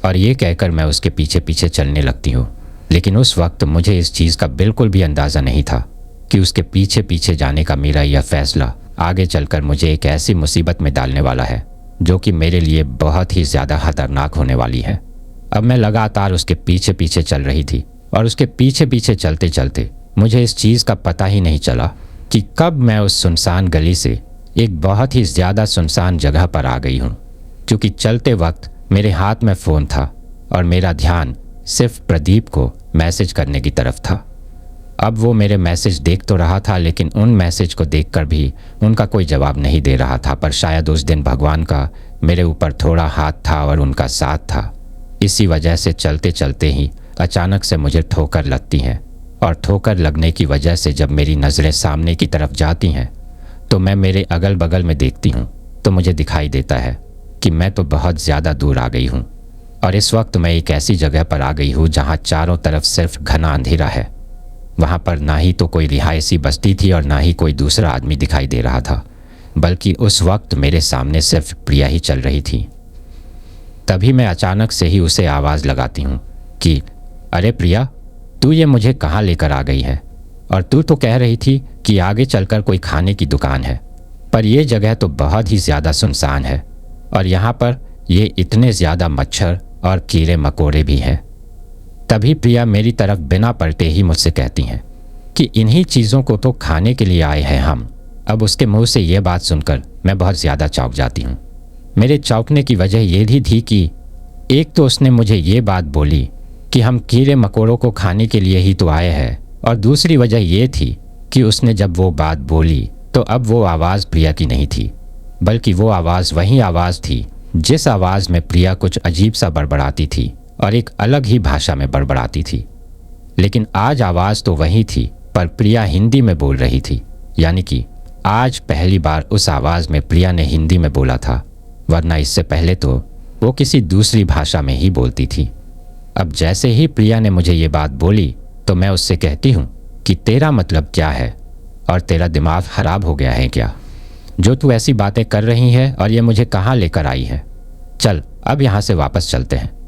और ये कहकर मैं उसके पीछे पीछे चलने लगती हूँ। लेकिन उस वक्त मुझे इस चीज़ का बिल्कुल भी अंदाज़ा नहीं था कि उसके पीछे पीछे जाने का मेरा यह फैसला आगे चलकर मुझे एक ऐसी मुसीबत में डालने वाला है जो कि मेरे लिए बहुत ही ज़्यादा खतरनाक होने वाली है। अब मैं लगातार उसके पीछे पीछे चल रही थी और उसके पीछे पीछे चलते चलते मुझे इस चीज़ का पता ही नहीं चला कि कब मैं उस सुनसान गली से एक बहुत ही ज़्यादा सुनसान जगह पर आ गई हूँ। क्योंकि चलते वक्त मेरे हाथ में फ़ोन था और मेरा ध्यान सिर्फ प्रदीप को मैसेज करने की तरफ था। अब वो मेरे मैसेज देख तो रहा था, लेकिन उन मैसेज को देखकर भी उनका कोई जवाब नहीं दे रहा था। पर शायद उस दिन भगवान का मेरे ऊपर थोड़ा हाथ था और उनका साथ था। इसी वजह से चलते चलते ही अचानक से मुझे ठोकर लगती है, और ठोकर लगने की वजह से जब मेरी नज़रें सामने की तरफ जाती हैं तो मैं मेरे अगल बगल में देखती हूँ तो मुझे दिखाई देता है कि मैं तो बहुत ज़्यादा दूर आ गई हूँ, और इस वक्त मैं एक ऐसी जगह पर आ गई हूँ जहाँ चारों तरफ सिर्फ घना अंधेरा है। वहाँ पर ना ही तो कोई रिहायशी बस्ती थी और ना ही कोई दूसरा आदमी दिखाई दे रहा था, बल्कि उस वक्त मेरे सामने सिर्फ प्रिया ही चल रही थी। तभी मैं अचानक से ही उसे आवाज़ लगाती हूँ कि अरे प्रिया, तू ये मुझे कहाँ लेकर आ गई है? और तू तो कह रही थी कि आगे चलकर कोई खाने की दुकान है, पर यह जगह तो बहुत ही ज़्यादा सुनसान है, और यहाँ पर ये इतने ज़्यादा मच्छर और कीड़े मकोड़े भी हैं। तभी प्रिया मेरी तरफ बिना पलटे ही मुझसे कहती हैं कि इन्हीं चीज़ों को तो खाने के लिए आए हैं हम। अब उसके मुंह से ये बात सुनकर मैं बहुत ज़्यादा चौंक जाती हूँ। मेरे चौंकने की वजह ये भी थी कि एक तो उसने मुझे ये बात बोली कि हम कीड़े मकोड़ों को खाने के लिए ही तो आए हैं, और दूसरी वजह ये थी कि उसने जब वो बात बोली तो अब वो आवाज़ प्रिया की नहीं थी, बल्कि वो आवाज़ वही आवाज़ थी जिस आवाज़ में प्रिया कुछ अजीब सा बड़बड़ाती थी और एक अलग ही भाषा में बड़बड़ाती थी। लेकिन आज आवाज़ तो वही थी, पर प्रिया हिंदी में बोल रही थी। यानी कि आज पहली बार उस आवाज़ में प्रिया ने हिंदी में बोला था, वरना इससे पहले तो वो किसी दूसरी भाषा में ही बोलती थी। अब जैसे ही प्रिया ने मुझे ये बात बोली तो मैं उससे कहती हूँ कि तेरा मतलब क्या है, और तेरा दिमाग ख़राब हो गया है क्या, जो तू ऐसी बातें कर रही है और ये मुझे कहाँ लेकर आई है? चल अब यहाँ से वापस चलते हैं।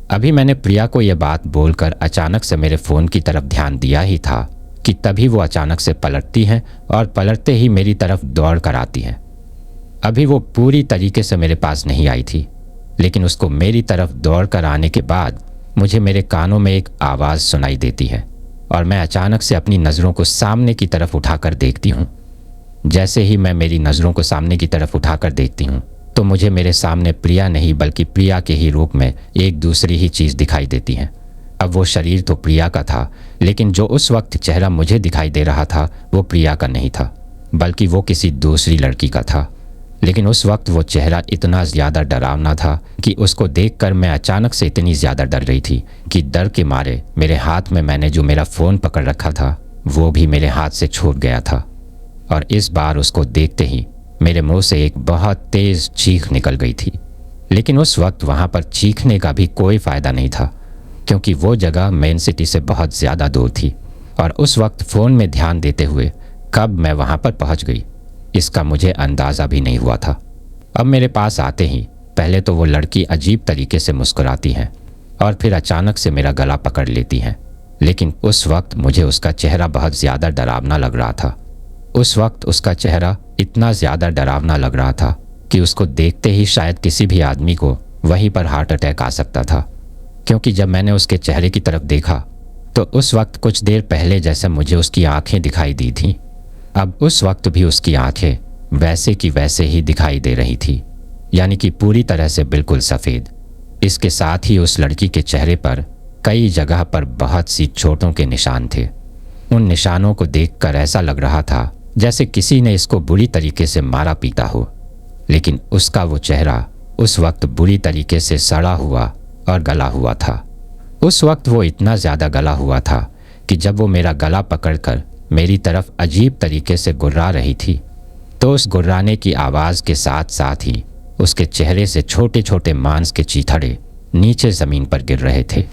अभी मैंने प्रिया को यह बात बोलकर अचानक से मेरे फ़ोन की तरफ ध्यान दिया ही था कि तभी वो अचानक से पलटती हैं और पलटते ही मेरी तरफ दौड़ कर आती हैं। अभी वो पूरी तरीके से मेरे पास नहीं आई थी, लेकिन उसको मेरी तरफ दौड़ कर आने के बाद मुझे मेरे कानों में एक आवाज़ सुनाई देती है, और मैं अचानक से अपनी नज़रों को सामने की तरफ उठाकर देखती हूँ। जैसे ही मैं मेरी नज़रों को सामने की तरफ उठाकर देखती हूँ तो मुझे मेरे सामने प्रिया नहीं बल्कि प्रिया के ही रूप में एक दूसरी ही चीज़ दिखाई देती है। अब वो शरीर तो प्रिया का था, लेकिन जो उस वक्त चेहरा मुझे दिखाई दे रहा था वो प्रिया का नहीं था, बल्कि वो किसी दूसरी लड़की का था। लेकिन उस वक्त वो चेहरा इतना ज़्यादा डरावना था कि उसको देखकर मैं अचानक से इतनी ज़्यादा डर रही थी कि डर के मारे मेरे हाथ में मैंने जो मेरा फ़ोन पकड़ रखा था वो भी मेरे हाथ से छूट गया था। और इस बार उसको देखते ही मेरे मुंह से एक बहुत तेज़ चीख निकल गई थी। लेकिन उस वक्त वहाँ पर चीखने का भी कोई फ़ायदा नहीं था, क्योंकि वो जगह मेन सिटी से बहुत ज़्यादा दूर थी, और उस वक्त फ़ोन में ध्यान देते हुए कब मैं वहाँ पर पहुँच गई इसका मुझे अंदाज़ा भी नहीं हुआ था। अब मेरे पास आते ही पहले तो वो लड़की अजीब तरीके से मुस्कुराती है और फिर अचानक से मेरा गला पकड़ लेती है। लेकिन उस वक्त मुझे उसका चेहरा बहुत ज़्यादा डरावना लग रहा था। उस वक्त उसका चेहरा इतना ज़्यादा डरावना लग रहा था कि उसको देखते ही शायद किसी भी आदमी को वहीं पर हार्ट अटैक आ सकता था। क्योंकि जब मैंने उसके चेहरे की तरफ देखा तो उस वक्त कुछ देर पहले जैसे मुझे उसकी आंखें दिखाई दी थीं, अब उस वक्त भी उसकी आंखें वैसे की वैसे ही दिखाई दे रही थी, यानी कि पूरी तरह से बिल्कुल सफ़ेद। इसके साथ ही उस लड़की के चेहरे पर कई जगह पर बहुत सी चोटों के निशान थे। उन निशानों को देखकर ऐसा लग रहा था जैसे किसी ने इसको बुरी तरीके से मारा पीटा हो। लेकिन उसका वो चेहरा उस वक्त बुरी तरीके से सड़ा हुआ और गला हुआ था। उस वक्त वो इतना ज़्यादा गला हुआ था कि जब वो मेरा गला पकड़कर मेरी तरफ अजीब तरीके से गुर्रा रही थी तो उस गुर्राने की आवाज़ के साथ साथ ही उसके चेहरे से छोटे छोटे मांस के चीथड़े नीचे ज़मीन पर गिर रहे थे।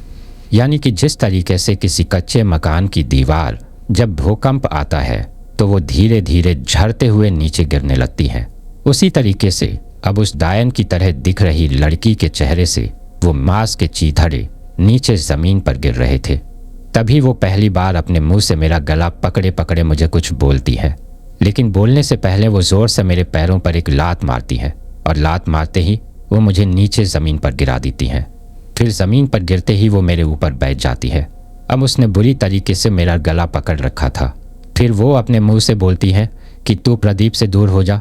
यानी कि जिस तरीके से किसी कच्चे मकान की दीवार जब भूकंप आता है तो वो धीरे धीरे झड़ते हुए नीचे गिरने लगती है, उसी तरीके से अब उस डायन की तरह दिख रही लड़की के चेहरे से वो मांस के चीथड़े नीचे ज़मीन पर गिर रहे थे। तभी वो पहली बार अपने मुंह से मेरा गला पकड़े पकड़े मुझे कुछ बोलती है, लेकिन बोलने से पहले वो ज़ोर से मेरे पैरों पर एक लात मारती है और लात मारते ही वो मुझे नीचे ज़मीन पर गिरा देती है। फिर ज़मीन पर गिरते ही वो मेरे ऊपर बैठ जाती है। अब उसने बुरी तरीके से मेरा गला पकड़ रखा था। फिर वो अपने मुंह से बोलती है कि तू प्रदीप से दूर हो जा,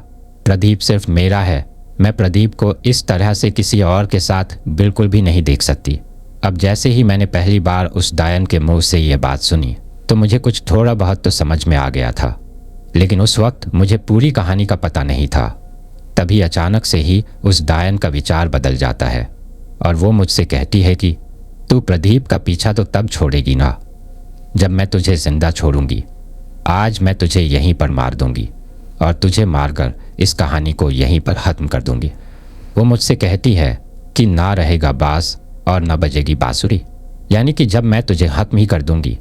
प्रदीप सिर्फ मेरा है, मैं प्रदीप को इस तरह से किसी और के साथ बिल्कुल भी नहीं देख सकती। अब जैसे ही मैंने पहली बार उस डायन के मुंह से ये बात सुनी तो मुझे कुछ थोड़ा बहुत तो समझ में आ गया था, लेकिन उस वक्त मुझे पूरी कहानी का पता नहीं था। तभी अचानक से ही उस डायन का विचार बदल जाता है और वो मुझसे कहती है कि तू प्रदीप का पीछा तो तब छोड़ेगी ना जब मैं तुझे जिंदा छोड़ूंगी। आज मैं तुझे यहीं पर मार दूंगी और तुझे मारकर इस कहानी को यहीं पर ख़त्म कर दूंगी। वो मुझसे कहती है कि ना रहेगा बांस और न बजेगी बांसुरी, यानी कि जब मैं तुझे ख़त्म ही कर दूंगी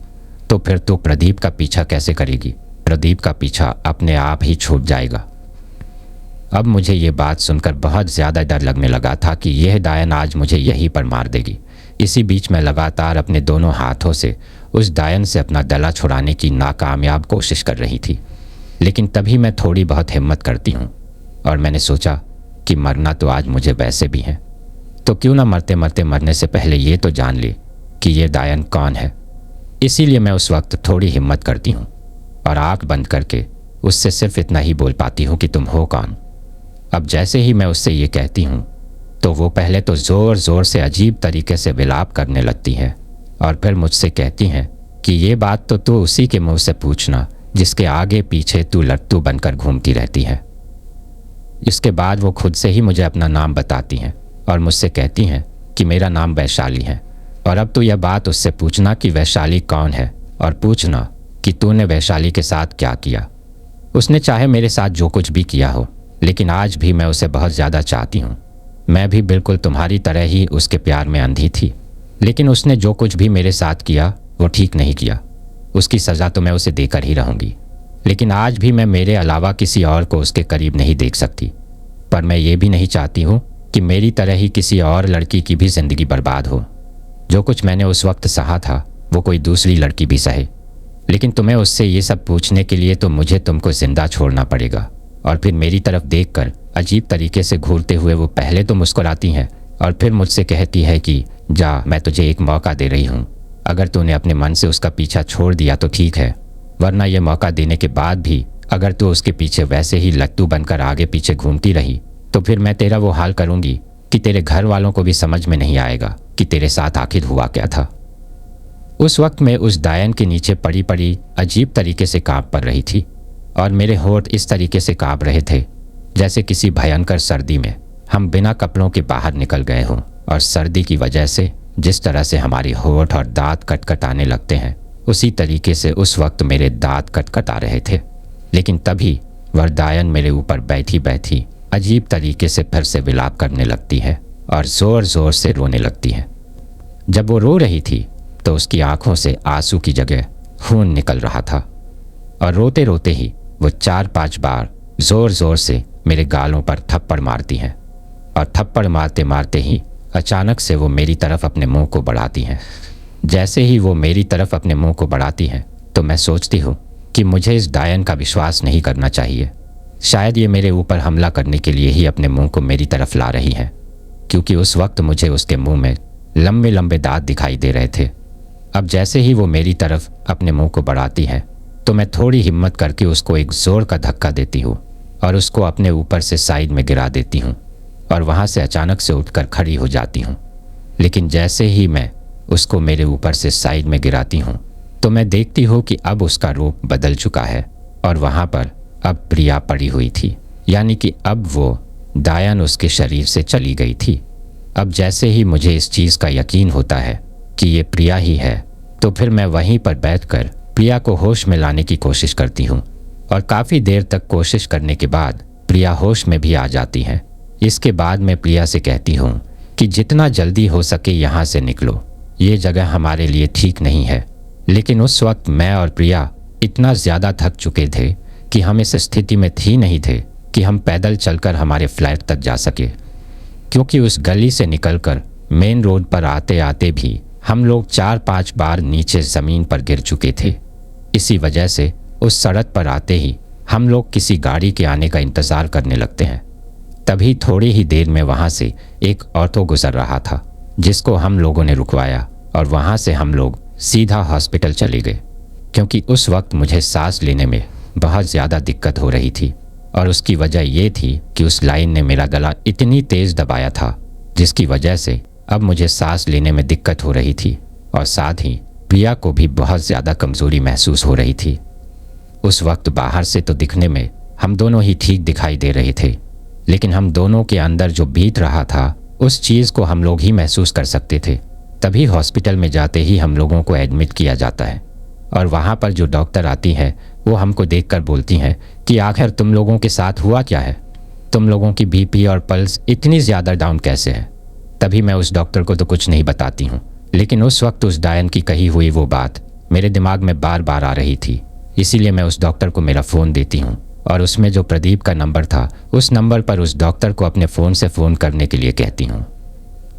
तो फिर तू प्रदीप का पीछा कैसे करेगी, प्रदीप का पीछा अपने आप ही छूट जाएगा। अब मुझे ये बात सुनकर बहुत ज़्यादा डर लगने लगा था कि यह डायन आज मुझे यहीं पर मार देगी। इसी बीच मैं लगातार अपने दोनों हाथों से उस डायन से अपना गला छुड़ाने की नाकामयाब कोशिश कर रही थी, लेकिन तभी मैं थोड़ी बहुत हिम्मत करती हूँ और मैंने सोचा कि मरना तो आज मुझे वैसे भी है, तो क्यों ना मरते मरते मरने से पहले ये तो जान ले कि ये डायन कौन है। इसीलिए मैं उस वक्त थोड़ी हिम्मत करती हूँ और आँख बंद करके उससे सिर्फ इतना ही बोल पाती हूँ कि तुम हो कौन। अब जैसे ही मैं उससे ये कहती हूँ तो वो पहले तो ज़ोर ज़ोर से अजीब तरीके से विलाप करने लगती है और फिर मुझसे कहती हैं कि ये बात तो तू उसी के मुंह से पूछना जिसके आगे पीछे तू लट्टू बनकर घूमती रहती है। इसके बाद वो खुद से ही मुझे अपना नाम बताती हैं और मुझसे कहती हैं कि मेरा नाम वैशाली है और अब तो यह बात उससे पूछना कि वैशाली कौन है और पूछना कि तूने वैशाली के साथ क्या किया। उसने चाहे मेरे साथ जो कुछ भी किया हो, लेकिन आज भी मैं उसे बहुत ज़्यादा चाहती हूँ। मैं भी बिल्कुल तुम्हारी तरह ही उसके प्यार में अंधी थी, लेकिन उसने जो कुछ भी मेरे साथ किया वो ठीक नहीं किया। उसकी सज़ा तो मैं उसे देकर ही रहूँगी, लेकिन आज भी मैं मेरे अलावा किसी और को उसके करीब नहीं देख सकती। पर मैं ये भी नहीं चाहती हूँ कि मेरी तरह ही किसी और लड़की की भी ज़िंदगी बर्बाद हो। जो कुछ मैंने उस वक्त सहा था वो कोई दूसरी लड़की भी सहे, लेकिन तुम्हें उससे ये सब पूछने के लिए तो मुझे तुमको ज़िंदा छोड़ना पड़ेगा। और फिर मेरी तरफ देखकर अजीब तरीके से घूरते हुए वो पहले तो मुस्कुराती हैं और फिर मुझसे कहती है कि जा, मैं तुझे एक मौका दे रही हूँ, अगर तूने अपने मन से उसका पीछा छोड़ दिया तो ठीक है, वरना ये मौका देने के बाद भी अगर तू उसके पीछे वैसे ही लट्टू बनकर आगे पीछे घूमती रही तो फिर मैं तेरा वो हाल करूँगी कि तेरे घर वालों को भी समझ में नहीं आएगा कि तेरे साथ आखिर हुआ क्या था। उस वक्त मैं उस डायन के नीचे पड़ी पड़ी अजीब तरीके से काँप पड़ रही थी और मेरे होंठ इस तरीके से काँप रहे थे जैसे किसी भयंकर सर्दी में हम बिना कपड़ों के बाहर निकल गए हों और सर्दी की वजह से जिस तरह से हमारे होंठ और दांत कटकटाने लगते हैं उसी तरीके से उस वक्त मेरे दांत कटकटा रहे थे। लेकिन तभी वह डायन मेरे ऊपर बैठी बैठी अजीब तरीके से फिर से विलाप करने लगती है और ज़ोर ज़ोर से रोने लगती है। जब वो रो रही थी तो उसकी आंखों से आंसू की जगह खून निकल रहा था और रोते रोते ही वो 4-5 बार ज़ोर ज़ोर से मेरे गालों पर थप्पड़ मारती हैं और थप्पड़ मारते मारते ही अचानक से वो मेरी तरफ अपने मुंह को बढ़ाती हैं। जैसे ही वो मेरी तरफ अपने मुंह को बढ़ाती हैं तो मैं सोचती हूँ कि मुझे इस डायन का विश्वास नहीं करना चाहिए। शायद ये मेरे ऊपर हमला करने के लिए ही अपने मुंह को मेरी तरफ ला रही हैं, क्योंकि उस वक्त मुझे उसके मुंह में लंबे लंबे दांत दिखाई दे रहे थे। अब जैसे ही वो मेरी तरफ अपने मुंह को बढ़ाती है तो मैं थोड़ी हिम्मत करके उसको एक ज़ोर का धक्का देती हूँ और उसको अपने ऊपर से साइड में गिरा देती हूँ और वहाँ से अचानक से उठकर खड़ी हो जाती हूँ। लेकिन जैसे ही मैं उसको मेरे ऊपर से साइड में गिराती हूँ तो मैं देखती हूँ कि अब उसका रूप बदल चुका है और वहाँ पर अब प्रिया पड़ी हुई थी, यानी कि अब वो डायन उसके शरीर से चली गई थी। अब जैसे ही मुझे इस चीज़ का यकीन होता है कि ये प्रिया ही है तो फिर मैं वहीं पर बैठकर प्रिया को होश में लाने की कोशिश करती हूँ और काफ़ी देर तक कोशिश करने के बाद प्रिया होश में भी आ जाती है। इसके बाद मैं प्रिया से कहती हूँ कि जितना जल्दी हो सके यहाँ से निकलो, ये जगह हमारे लिए ठीक नहीं है। लेकिन उस वक्त मैं और प्रिया इतना ज़्यादा थक चुके थे कि हम इस स्थिति में ही नहीं थे कि हम पैदल चलकर हमारे फ्लैट तक जा सके, क्योंकि उस गली से निकलकर मेन रोड पर आते आते भी हम लोग 4-5 बार नीचे ज़मीन पर गिर चुके थे। इसी वजह से उस सड़क पर आते ही हम लोग किसी गाड़ी के आने का इंतज़ार करने लगते हैं। तभी थोड़ी ही देर में वहाँ से एक ऑटो गुजर रहा था, जिसको हम लोगों ने रुकवाया और वहाँ से हम लोग सीधा हॉस्पिटल चले गए, क्योंकि उस वक्त मुझे सांस लेने में बहुत ज़्यादा दिक्कत हो रही थी। और उसकी वजह ये थी कि उस लाइन ने मेरा गला इतनी तेज़ दबाया था, जिसकी वजह से अब मुझे सांस लेने में दिक्कत हो रही थी और साथ ही प्रिया को भी बहुत ज़्यादा कमज़ोरी महसूस हो रही थी। उस वक्त बाहर से तो दिखने में हम दोनों ही ठीक दिखाई दे रहे थे, लेकिन हम दोनों के अंदर जो बीत रहा था उस चीज़ को हम लोग ही महसूस कर सकते थे। तभी हॉस्पिटल में जाते ही हम लोगों को एडमिट किया जाता है और वहाँ पर जो डॉक्टर आती है वो हमको देखकर बोलती हैं कि आखिर तुम लोगों के साथ हुआ क्या है, तुम लोगों की बीपी और पल्स इतनी ज़्यादा डाउन कैसे है। तभी मैं उस डॉक्टर को तो कुछ नहीं बताती हूँ, लेकिन उस वक्त उस डायन की कही हुई वो बात मेरे दिमाग में बार बार आ रही थी। इसीलिए मैं उस डॉक्टर को मेरा फ़ोन देती हूँ और उसमें जो प्रदीप का नंबर था उस नंबर पर उस डॉक्टर को अपने फ़ोन से फ़ोन करने के लिए कहती हूँ।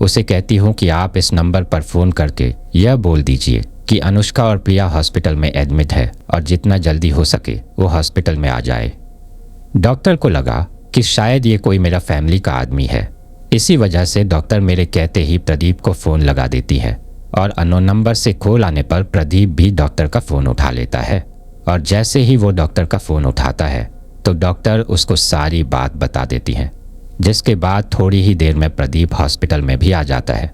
उसे कहती हूँ कि आप इस नंबर पर फ़ोन करके यह बोल दीजिए कि अनुष्का और प्रिया हॉस्पिटल में एडमिट है और जितना जल्दी हो सके वो हॉस्पिटल में आ जाए। डॉक्टर को लगा कि शायद ये कोई मेरा फैमिली का आदमी है, इसी वजह से डॉक्टर मेरे कहते ही प्रदीप को फ़ोन लगा देती है और अननोन नंबर से कॉल आने पर प्रदीप भी डॉक्टर का फ़ोन उठा लेता है। और जैसे ही वो डॉक्टर का फ़ोन उठाता है तो डॉक्टर उसको सारी बात बता देती है, जिसके बाद थोड़ी ही देर में प्रदीप हॉस्पिटल में भी आ जाता है।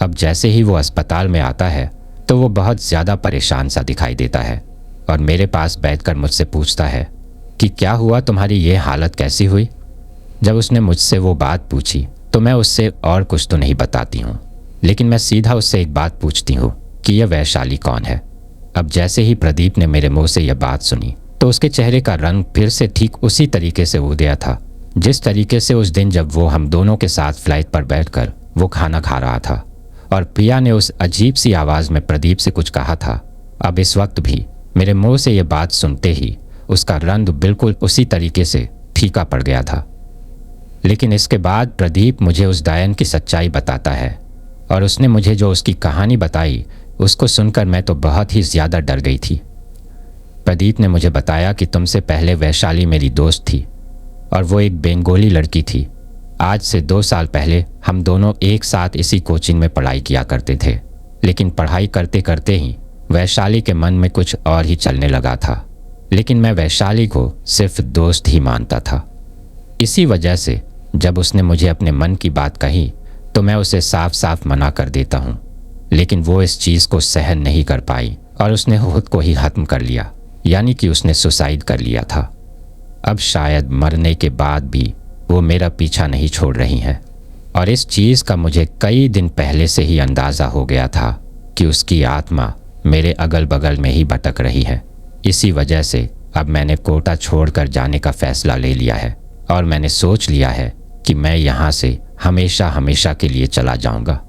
अब जैसे ही वो अस्पताल में आता है तो वो बहुत ज़्यादा परेशान सा दिखाई देता है और मेरे पास बैठकर मुझसे पूछता है कि क्या हुआ, तुम्हारी ये हालत कैसी हुई। जब उसने मुझसे वो बात पूछी तो मैं उससे और कुछ तो नहीं बताती हूँ, लेकिन मैं सीधा उससे एक बात पूछती हूँ कि यह वैशाली कौन है। अब जैसे ही प्रदीप ने मेरे मुंह से यह बात सुनी तो उसके चेहरे का रंग फिर से ठीक उसी तरीके से उड़ गया था, जिस तरीके से उस दिन जब वो हम दोनों के साथ फ्लाइट पर बैठकर वो खाना खा रहा था और प्रिया ने उस अजीब सी आवाज़ में प्रदीप से कुछ कहा था। अब इस वक्त भी मेरे मुंह से ये बात सुनते ही उसका रंग बिल्कुल उसी तरीके से फीका पड़ गया था। लेकिन इसके बाद प्रदीप मुझे उस डायन की सच्चाई बताता है और उसने मुझे जो उसकी कहानी बताई उसको सुनकर मैं तो बहुत ही ज़्यादा डर गई थी। प्रदीप ने मुझे बताया कि तुमसे पहले वैशाली मेरी दोस्त थी और वो एक बंगाली लड़की थी। आज से 2 साल पहले हम दोनों एक साथ इसी कोचिंग में पढ़ाई किया करते थे, लेकिन पढ़ाई करते करते ही वैशाली के मन में कुछ और ही चलने लगा था। लेकिन मैं वैशाली को सिर्फ दोस्त ही मानता था। इसी वजह से जब उसने मुझे अपने मन की बात कही तो मैं उसे साफ साफ मना कर देता हूँ, लेकिन वो इस चीज़ को सहन नहीं कर पाई और उसने खुद को ही ख़त्म कर लिया, यानी कि उसने सुसाइड कर लिया था। अब शायद मरने के बाद भी वो मेरा पीछा नहीं छोड़ रही हैं और इस चीज़ का मुझे कई दिन पहले से ही अंदाज़ा हो गया था कि उसकी आत्मा मेरे अगल बगल में ही भटक रही है। इसी वजह से अब मैंने कोटा छोड़कर जाने का फ़ैसला ले लिया है और मैंने सोच लिया है कि मैं यहाँ से हमेशा हमेशा के लिए चला जाऊँगा।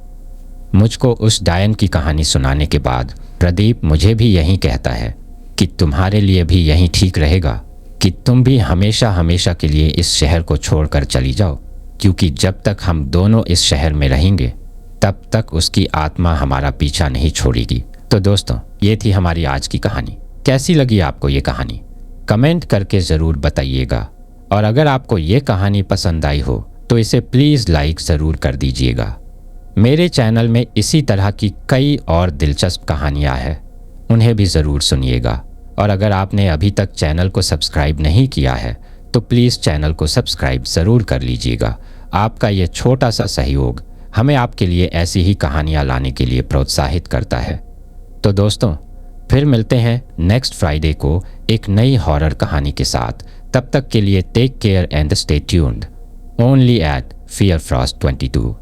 मुझको उस डायन की कहानी सुनाने के बाद प्रदीप मुझे भी यही कहता है कि तुम्हारे लिए भी यही ठीक रहेगा कि तुम भी हमेशा हमेशा के लिए इस शहर को छोड़कर चली जाओ, क्योंकि जब तक हम दोनों इस शहर में रहेंगे तब तक उसकी आत्मा हमारा पीछा नहीं छोड़ेगी। तो दोस्तों, ये थी हमारी आज की कहानी। कैसी लगी आपको ये कहानी कमेंट करके ज़रूर बताइएगा और अगर आपको ये कहानी पसंद आई हो तो इसे प्लीज़ लाइक ज़रूर कर दीजिएगा। मेरे चैनल में इसी तरह की कई और दिलचस्प कहानियाँ हैं, उन्हें भी ज़रूर सुनिएगा। और अगर आपने अभी तक चैनल को सब्सक्राइब नहीं किया है तो प्लीज़ चैनल को सब्सक्राइब ज़रूर कर लीजिएगा। आपका ये छोटा सा सहयोग हमें आपके लिए ऐसी ही कहानियाँ लाने के लिए प्रोत्साहित करता है। तो दोस्तों, फिर मिलते हैं नेक्स्ट फ्राइडे को एक नई हॉरर कहानी के साथ। तब तक के लिए take care and stay tuned only at fear frost 22।